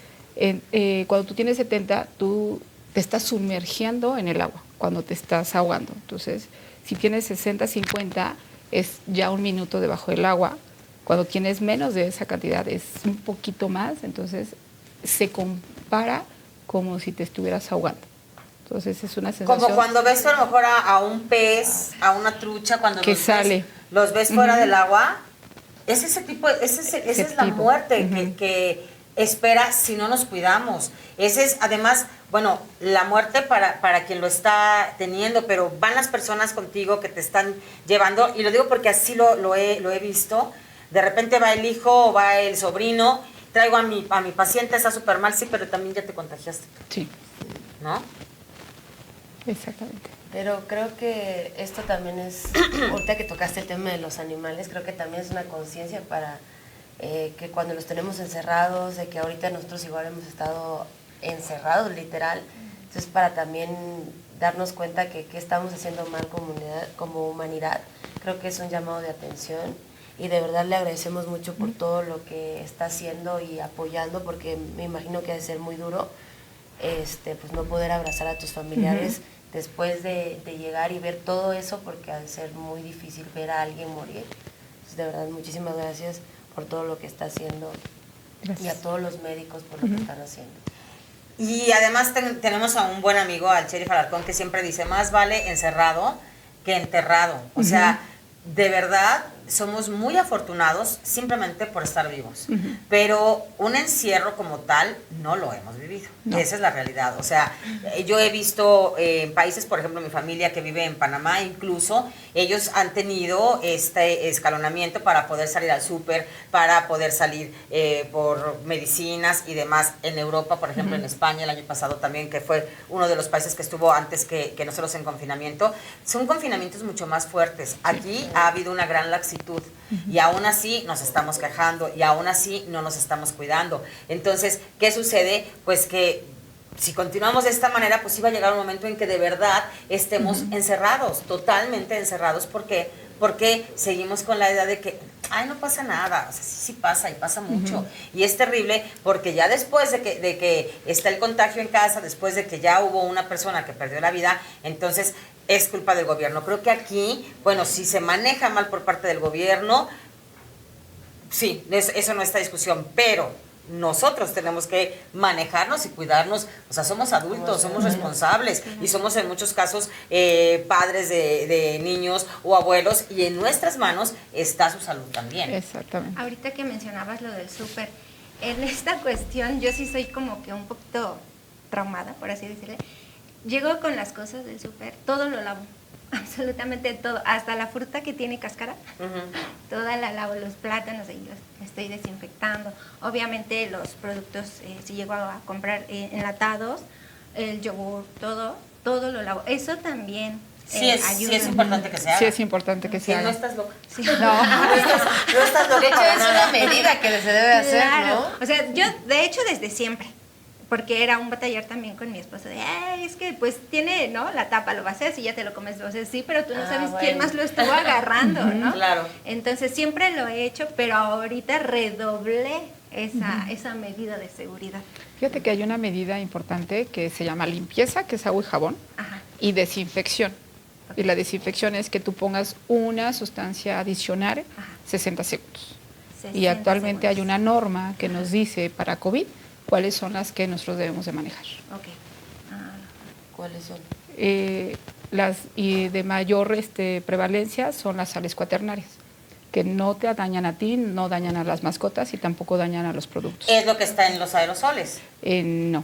S4: Cuando tú tienes 70, tú te estás sumergiendo en el agua cuando te estás ahogando. Entonces, si tienes 60, 50, es ya 1 minuto debajo del agua. Cuando tienes menos de esa cantidad, es un poquito más. Entonces, se compara como si te estuvieras ahogando. Entonces, es una sensación...
S1: Como cuando ves a lo mejor a un pez, a una trucha, cuando
S4: que sale.
S1: Los ves fuera del agua. Es ese tipo, esa es la muerte que espera si no nos cuidamos. Ese es, además, bueno, la muerte para quien lo está teniendo, pero van las personas contigo que te están llevando, y lo digo porque así lo he visto. De repente va el hijo o va el sobrino, traigo a mi paciente, está súper mal, sí, pero también ya te contagiaste.
S4: Sí.
S1: ¿No?
S4: Exactamente.
S3: Pero creo que esto también es, ahorita que tocaste el tema de los animales, creo que también es una conciencia para que cuando los tenemos encerrados, de que ahorita nosotros igual hemos estado encerrados literal, entonces para también darnos cuenta que estamos haciendo mal como humanidad, creo que es un llamado de atención y de verdad le agradecemos mucho por todo lo que está haciendo y apoyando, porque me imagino que ha de ser muy duro pues no poder abrazar a tus familiares después de llegar y ver todo eso, porque ha de ser muy difícil ver a alguien morir. Entonces, de verdad, muchísimas gracias por todo lo que está haciendo. Gracias. Y a todos los médicos por lo que están haciendo.
S1: Y además tenemos a un buen amigo, al Sheriff Alarcón, que siempre dice, más vale encerrado que enterrado. O sea, de verdad, somos muy afortunados simplemente por estar vivos, pero un encierro como tal no lo hemos vivido.
S4: No.
S1: Esa es la realidad. O sea, yo he visto en países, por ejemplo, mi familia que vive en Panamá, incluso ellos han tenido este escalonamiento para poder salir al súper, para poder salir por medicinas y demás. En Europa, por ejemplo, en España, el año pasado también, que fue uno de los países que estuvo antes que nosotros en confinamiento, son confinamientos mucho más fuertes. Aquí ha habido una gran laxitud y aún así nos estamos quejando y aún así no nos estamos cuidando. Entonces, ¿qué sucede? Pues que si continuamos de esta manera, pues iba a llegar un momento en que de verdad estemos encerrados, totalmente encerrados. ¿Por qué? Porque seguimos con la idea de que, ay, no pasa nada. O sea, sí pasa y pasa mucho. Y es terrible porque ya después de que está el contagio en casa, después de que ya hubo una persona que perdió la vida, entonces es culpa del gobierno. Creo que aquí, bueno, si se maneja mal por parte del gobierno, sí, eso no está discusión, pero nosotros tenemos que manejarnos y cuidarnos. O sea, somos adultos, somos responsables y somos en muchos casos padres de niños o abuelos, y en nuestras manos está su salud también.
S4: Exactamente.
S2: Ahorita que mencionabas lo del súper, en esta cuestión yo sí soy como que un poquito traumada, por así decirle. Llego con las cosas del súper, todo lo lavo, absolutamente todo, hasta la fruta que tiene cáscara, toda la lavo, los plátanos, y los estoy desinfectando. Obviamente los productos, si llego a comprar enlatados, el yogur, todo lo lavo. Eso también
S1: Sí es importante que se haga.
S4: Sí es importante que se
S1: Sí,
S4: haga.
S1: no estás loca.
S2: Sí.
S4: No.
S1: No estás loca
S3: De hecho,
S1: para
S3: es
S1: nada.
S3: una medida que se debe hacer,
S2: Claro.
S3: ¿no?
S2: O sea, yo de hecho desde siempre, porque era un batallar también con mi esposo de, ay, es que pues tiene, ¿no? La tapa, lo vacías y ya te lo comes. O sea, sí, pero tú no sabes quién
S3: bueno.
S2: más lo estuvo agarrando, ¿no?
S1: Claro.
S2: Entonces siempre lo he hecho, pero ahorita redoblé esa medida de seguridad.
S4: Fíjate que hay una medida importante que se llama limpieza, que es agua y jabón,
S2: Ajá.
S4: y desinfección. Y la desinfección es que tú pongas una sustancia adicional 60 segundos.
S2: 60
S4: Y actualmente hay
S2: segundos.
S4: una norma que nos dice para COVID cuáles son las que nosotros debemos de manejar.
S2: Ok. Ah,
S3: ¿Cuáles son?
S4: Las y de mayor prevalencia son las sales cuaternarias, que no te dañan a ti, no dañan a las mascotas y tampoco dañan a los productos.
S1: Es lo que está en los aerosoles.
S4: No,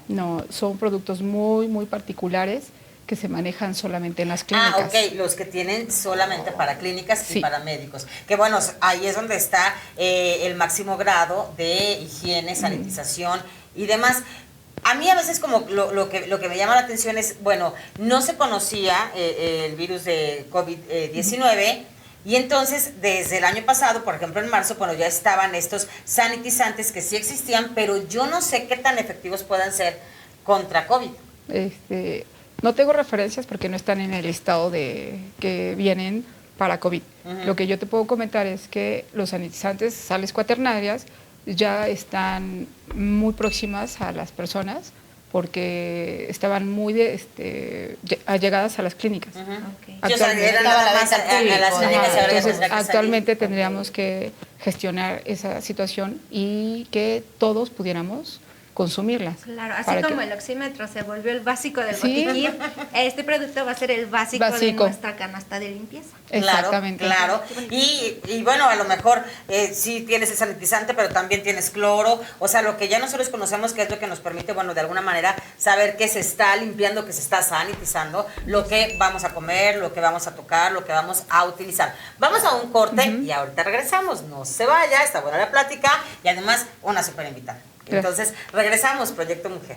S1: No.
S4: son productos muy, muy particulares que se manejan solamente en las clínicas.
S1: Ah, ok, los que tienen solamente para clínicas y
S4: Sí.
S1: para médicos. Que bueno, ahí es donde está el máximo grado de higiene, sanitización y demás. A mí a veces como lo que me llama la atención es, bueno, no se conocía el virus de COVID-19, y entonces desde el año pasado, por ejemplo en marzo, bueno, ya estaban estos sanitizantes que sí existían, pero yo no sé qué tan efectivos puedan ser contra COVID.
S4: No tengo referencias porque no están en el listado de que vienen para COVID. Lo que yo te puedo comentar es que los sanitizantes, sales cuaternarias, ya están muy próximas a las personas porque estaban muy allegadas a las clínicas.
S2: ok.
S1: Sí, o sea,
S4: Actualmente-
S1: era nada más
S3: Estaba a la venta
S1: a las
S3: al
S1: clínicas,
S3: público,
S1: y ahora ya
S4: Entonces,
S1: tendrá que salir.
S4: actualmente tendríamos que gestionar esa situación y que todos pudiéramos consumirlas.
S2: Claro, así
S4: para
S2: como
S4: que-
S2: el oxímetro se volvió el básico del
S4: Sí.
S2: botiquín, este producto va a ser el básico de
S4: Básico.
S2: nuestra canasta de limpieza.
S4: Exactamente.
S1: Claro. Y bueno, a lo mejor sí tienes el sanitizante, pero también tienes cloro. O sea, lo que ya nosotros conocemos, que es lo que nos permite, bueno, de alguna manera saber que se está limpiando, que se está sanitizando, lo que vamos a comer, lo que vamos a tocar, lo que vamos a utilizar. Vamos a un corte y ahorita regresamos. No se vaya, está buena la plática y además una súper invitada. Entonces, regresamos, Proyecto Mujer.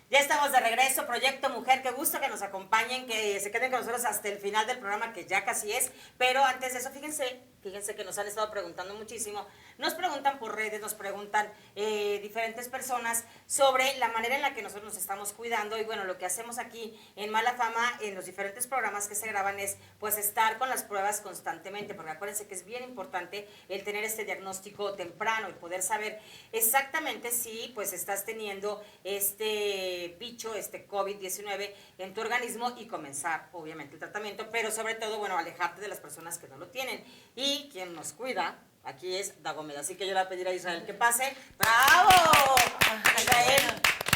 S1: Ya estamos de regreso, Proyecto Mujer, qué gusto que nos acompañen, que se queden con nosotros hasta el final del programa, que ya casi es, pero antes de eso, fíjense que nos han estado preguntando muchísimo, nos preguntan por redes, nos preguntan diferentes personas sobre la manera en la que nosotros nos estamos cuidando, y bueno, lo que hacemos aquí en Mala Fama, en los diferentes programas que se graban es, pues, estar con las pruebas constantemente, porque acuérdense que es bien importante el tener este diagnóstico temprano y poder saber exactamente si, pues, estás teniendo este bicho, este COVID COVID-19 en tu organismo y comenzar, obviamente, el tratamiento, pero sobre todo, bueno, alejarte de las personas que no lo tienen. Y quien nos cuida aquí es Dagomed. Así que yo le voy a pedir a Israel que pase. ¡Bravo! Israel,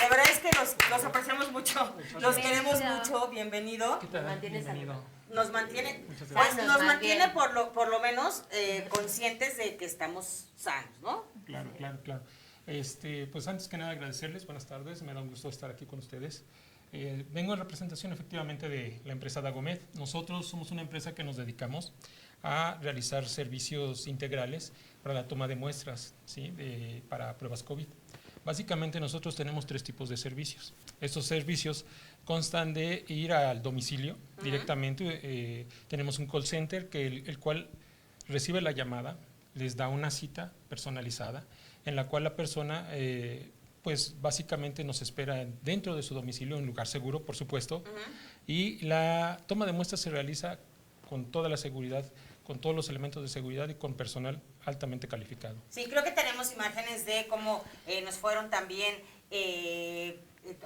S1: de verdad es que los apreciamos mucho, los queremos mucho. Bienvenido.
S5: ¿Qué tal?
S3: Bienvenido.
S1: Nos mantiene,
S5: Muchas
S1: pues,
S5: gracias.
S1: nos mantiene por lo menos conscientes de que estamos sanos, ¿no?
S5: Claro, claro, claro. Pues antes que nada agradecerles, buenas tardes, me da un gusto estar aquí con ustedes. Vengo en representación efectivamente de la empresa Dagomed. Nosotros somos una empresa que nos dedicamos a realizar servicios integrales para la toma de muestras, ¿sí? Para pruebas COVID. Básicamente nosotros tenemos 3 tipos de servicios. Estos servicios constan de ir al domicilio directamente. Tenemos un call center el cual recibe la llamada, les da una cita personalizada en la cual la persona pues básicamente nos espera dentro de su domicilio, en un lugar seguro, por supuesto, y la toma de muestras se realiza con toda la seguridad, con todos los elementos de seguridad y con personal altamente calificado.
S1: Sí, creo que tenemos imágenes de cómo nos fueron también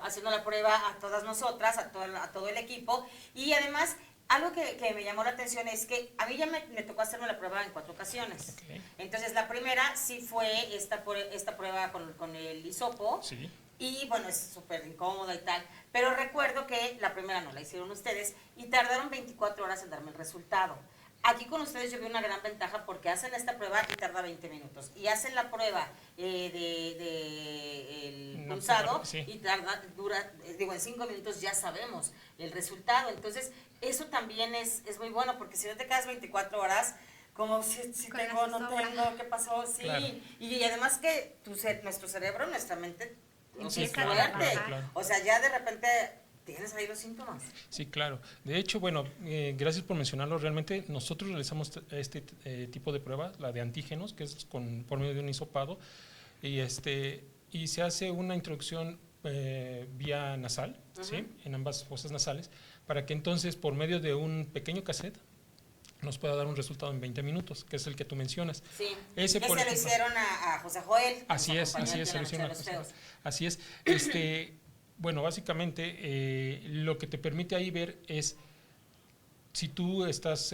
S1: haciendo la prueba a todas nosotras, a todo el equipo, y además algo que me llamó la atención es que a mí ya me tocó hacerme la prueba en 4 ocasiones.
S5: Okay.
S1: Entonces la primera sí fue esta prueba con el hisopo.
S5: Sí.
S1: Y bueno, es súper incómoda y tal, pero recuerdo que la primera no la hicieron ustedes y tardaron 24 horas en darme el resultado. Aquí con ustedes yo veo una gran ventaja porque hacen esta prueba y tarda 20 minutos. Y hacen la prueba el pulsado
S5: sí.
S1: y en 5 minutos ya sabemos el resultado. Entonces, eso también es muy bueno porque si no te quedas 24 horas, como si tengo, no tengo, ¿qué pasó? Sí.
S5: Claro.
S1: Y además que nuestro cerebro, nuestra mente
S2: Empieza
S1: es
S2: a
S1: fuerte.
S2: trabajar.
S5: Claro.
S1: O sea, ya de repente tienes ahí los síntomas.
S5: Sí, claro. De hecho, bueno, gracias por mencionarlo. Realmente nosotros realizamos este tipo de pruebas, la de antígenos, que es por medio de un hisopado, y se hace una introducción vía nasal, ¿sí? En ambas fosas nasales, para que entonces por medio de un pequeño cassette nos pueda dar un resultado en 20 minutos, que es el que tú mencionas.
S1: Sí,
S5: Ese,
S1: que
S5: por
S1: se lo
S5: ejemplo,
S1: hicieron a José Joel.
S5: Así es,
S1: se
S5: se lo hicieron a José Joel. Así es. Bueno, básicamente lo que te permite ahí ver es si tú estás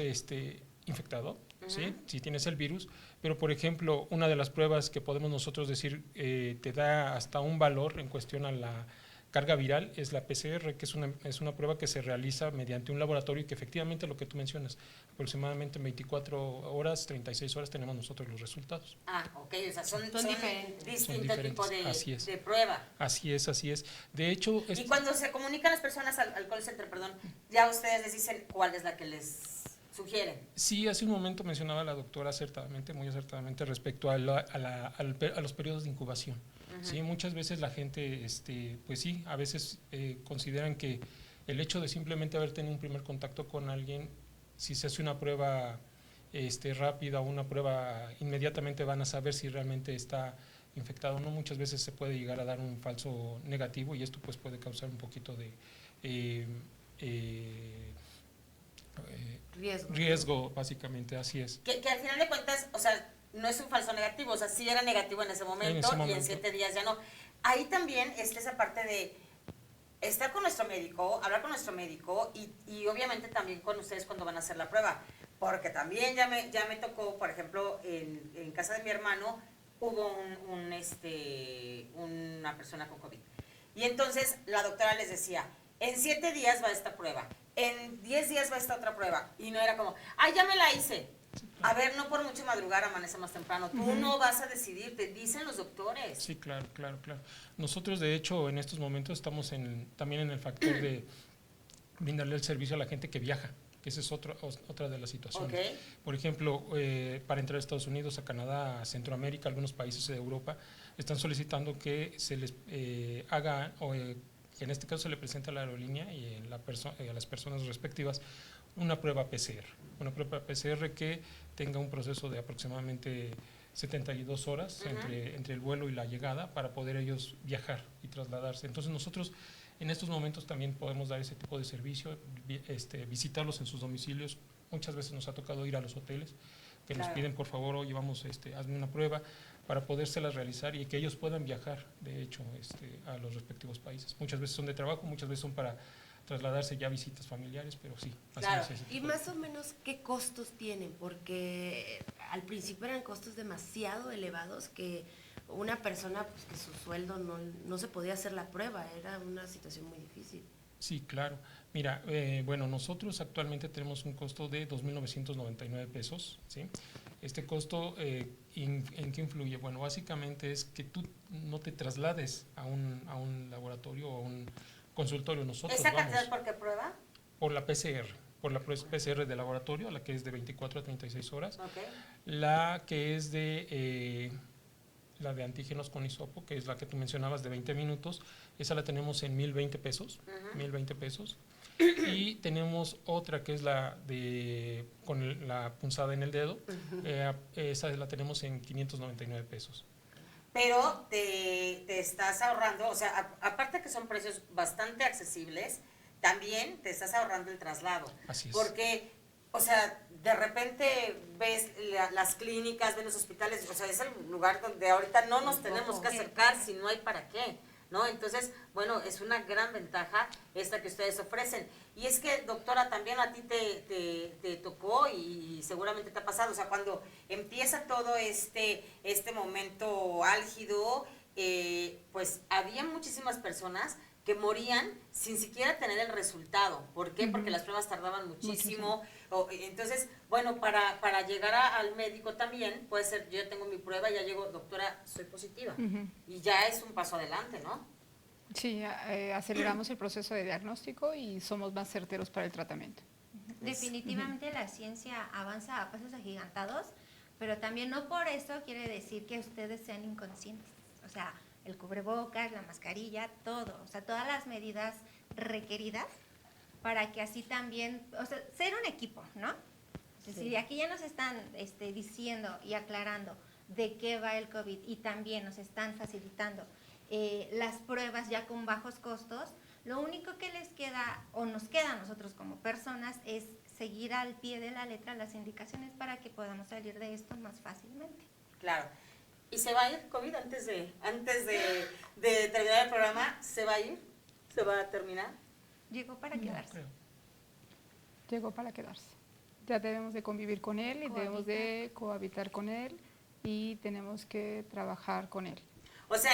S5: infectado, ¿sí? Si tienes el virus, pero por ejemplo, una de las pruebas que podemos nosotros decir te da hasta un valor en cuestión a la carga viral es la PCR, que es una prueba que se realiza mediante un laboratorio y que efectivamente lo que tú mencionas, aproximadamente en 24 horas, 36 horas tenemos nosotros los resultados.
S1: Ah, ok, o sea, son
S3: diferentes.
S1: distintos tipos
S5: Así es.
S1: de prueba.
S5: Así es, así es. De hecho…
S1: Y cuando se comunican las personas al call center, perdón, ya ustedes les dicen cuál es la que les sugieren.
S5: Sí, hace un momento mencionaba la doctora muy acertadamente respecto a los periodos de incubación. Sí, muchas veces la gente, pues sí, a veces consideran que el hecho de simplemente haber tenido un primer contacto con alguien, si se hace una prueba rápida o una prueba, inmediatamente van a saber si realmente está infectado o no. Muchas veces se puede llegar a dar un falso negativo y esto pues puede causar un poquito de riesgo, básicamente, así es.
S1: Que al final de cuentas, o sea, no es un falso negativo, o sea, sí era negativo en ese momento y en 7 días ya no. Ahí también está esa parte de estar con nuestro médico, hablar con nuestro médico y obviamente también con ustedes cuando van a hacer la prueba, porque también ya me tocó, por ejemplo, en casa de mi hermano hubo una persona con COVID. Y entonces la doctora les decía, en 7 días va esta prueba, en 10 días va esta otra prueba. Y no era como, ay, ya me la hice. A ver, no por mucho madrugar amanece más temprano. Tú no vas a decidir, te dicen los doctores.
S5: Sí, claro. Nosotros, de hecho, en estos momentos estamos también en el factor de brindarle el servicio a la gente que viaja, que esa es otra de las situaciones.
S1: Okay.
S5: Por ejemplo, para entrar a Estados Unidos, a Canadá, a Centroamérica, algunos países de Europa, están solicitando que se les haga, que en este caso se le presenta a la aerolínea y a las personas respectivas, una prueba PCR que tenga un proceso de aproximadamente 72 horas entre el vuelo y la llegada para poder ellos viajar y trasladarse. Entonces nosotros en estos momentos también podemos dar ese tipo de servicio, visitarlos en sus domicilios. Muchas veces nos ha tocado ir a los hoteles que nos piden, por favor, oye, vamos, hazme una prueba. para podérselas realizar y que ellos puedan viajar, de hecho, a los respectivos países. Muchas veces son de trabajo, muchas veces son para trasladarse ya a visitas familiares, pero sí,
S1: Claro.
S5: así es.
S3: Y más o menos, ¿qué costos tienen? Porque al principio eran costos demasiado elevados que una persona, pues que su sueldo no se podía hacer la prueba, era una situación muy difícil.
S5: Sí, claro. Mira, bueno, nosotros actualmente tenemos un costo de 2.999 pesos, ¿sí? Este costo, ¿en qué influye? Bueno, básicamente es que tú no te traslades a un laboratorio o a un consultorio. Nosotros
S1: ¿Esa
S5: vamos
S1: cantidad por qué prueba?
S5: por la PCR, por la PCR de laboratorio, la que es de 24 a 36 horas,
S1: Ok.
S5: la que es la de antígenos con hisopo, que es la que tú mencionabas de 20 minutos, esa la tenemos en 1,020 pesos, 1,020 pesos. Y tenemos otra que es la de con la punzada en el dedo, esa la tenemos en 599 pesos.
S1: Pero te estás ahorrando, o sea, aparte que son precios bastante accesibles, también te estás ahorrando el traslado.
S5: Así es.
S1: Porque, o sea, de repente ves las clínicas, ves los hospitales, o sea, es el lugar donde ahorita no nos tenemos que acercar si no hay para qué, ¿no? Entonces, bueno, es una gran ventaja esta que ustedes ofrecen. Y es que, doctora, también a ti te tocó y seguramente te ha pasado, o sea, cuando empieza todo este momento álgido, pues había muchísimas personas que morían sin siquiera tener el resultado. ¿Por qué? Porque las pruebas tardaban muchísimo. Entonces, bueno, para llegar al médico también, puede ser, yo ya tengo mi prueba, ya llego, doctora, soy positiva. Y ya es un paso adelante, ¿no?
S4: Sí, aceleramos el proceso de diagnóstico y somos más certeros para el tratamiento.
S2: Definitivamente la ciencia avanza a pasos agigantados, pero también no por eso quiere decir que ustedes sean inconscientes. O sea, el cubrebocas, la mascarilla, todo, o sea, todas las medidas requeridas para que así también, o sea, ser un equipo, ¿no? Es decir, aquí ya nos están diciendo y aclarando de qué va el COVID y también nos están facilitando las pruebas ya con bajos costos. Lo único que les queda o nos queda a nosotros como personas es seguir al pie de la letra las indicaciones para que podamos salir de esto más fácilmente.
S1: Claro. ¿Y se va a ir COVID antes de terminar el programa? ¿Se va a ir? ¿Se va a terminar?
S2: Llegó para quedarse.
S5: Creo.
S4: Llegó para quedarse. Ya debemos de convivir con él y debemos de cohabitar con él y tenemos que trabajar con él.
S1: O sea,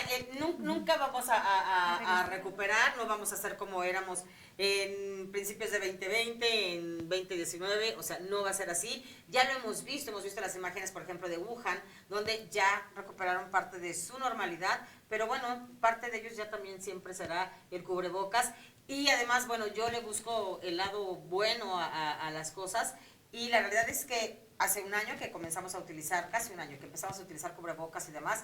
S1: nunca vamos a recuperar, no vamos a ser como éramos en principios de 2020, en 2019, o sea, no va a ser así. Ya lo hemos visto las imágenes, por ejemplo, de Wuhan, donde ya recuperaron parte de su normalidad, pero bueno, parte de ellos ya también siempre será el cubrebocas. Y además, bueno, yo le busco el lado bueno a las cosas, y la realidad es que hace un año que comenzamos a utilizar, casi un año que empezamos a utilizar cubrebocas y demás,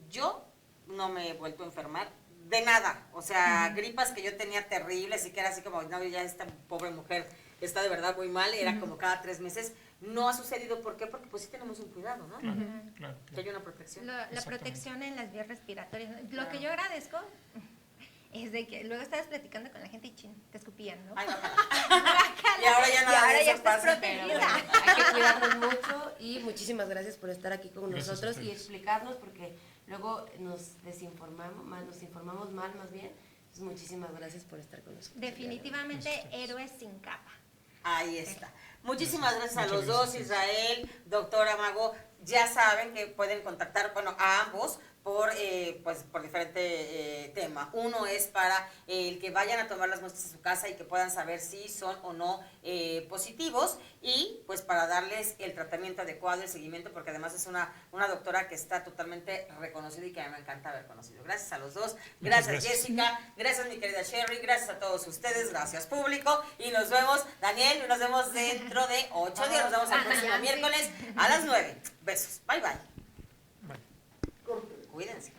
S1: yo no me he vuelto a enfermar de nada, o sea, gripas que yo tenía terribles y que era así como, no, ya esta pobre mujer está de verdad muy mal, era como cada 3 meses, no ha sucedido. ¿Por qué? Porque pues sí tenemos un cuidado, ¿no?
S5: Claro.
S1: Que hay una protección.
S2: La protección en las vías respiratorias. Lo que yo agradezco es de que luego estabas platicando con la gente y te escupían, ¿no?
S1: Ay, no, y ahora ya nada de eso
S2: estás
S1: pasa.
S2: protegida.
S3: Hay que cuidarnos mucho y muchísimas gracias por estar aquí con
S5: Gracias
S3: nosotros
S5: a
S3: y
S5: ustedes.
S3: explicarnos, porque luego nos informamos mal más bien. Entonces, muchísimas gracias por estar con nosotros.
S2: Definitivamente héroes sin capa.
S1: Ahí está. Muchísimas gracias a
S5: Muchas
S1: los
S5: gracias.
S1: dos, Israel, doctora Mago. Ya saben que pueden contactar, bueno, a ambos por diferente tema. Uno es para el que vayan a tomar las muestras a su casa y que puedan saber si son o no positivos, y pues para darles el tratamiento adecuado, el seguimiento, porque además es una doctora que está totalmente reconocida y que a mí me encanta haber conocido. Gracias a los dos. Gracias, Jessica. Gracias, mi querida Sherry. Gracias a todos ustedes. Gracias, público. Y nos vemos, Daniel, y nos vemos dentro de 8 días. Nos vemos el próximo miércoles a las 9. Besos. Bye, bye.
S5: Bueno.
S1: Cuídense.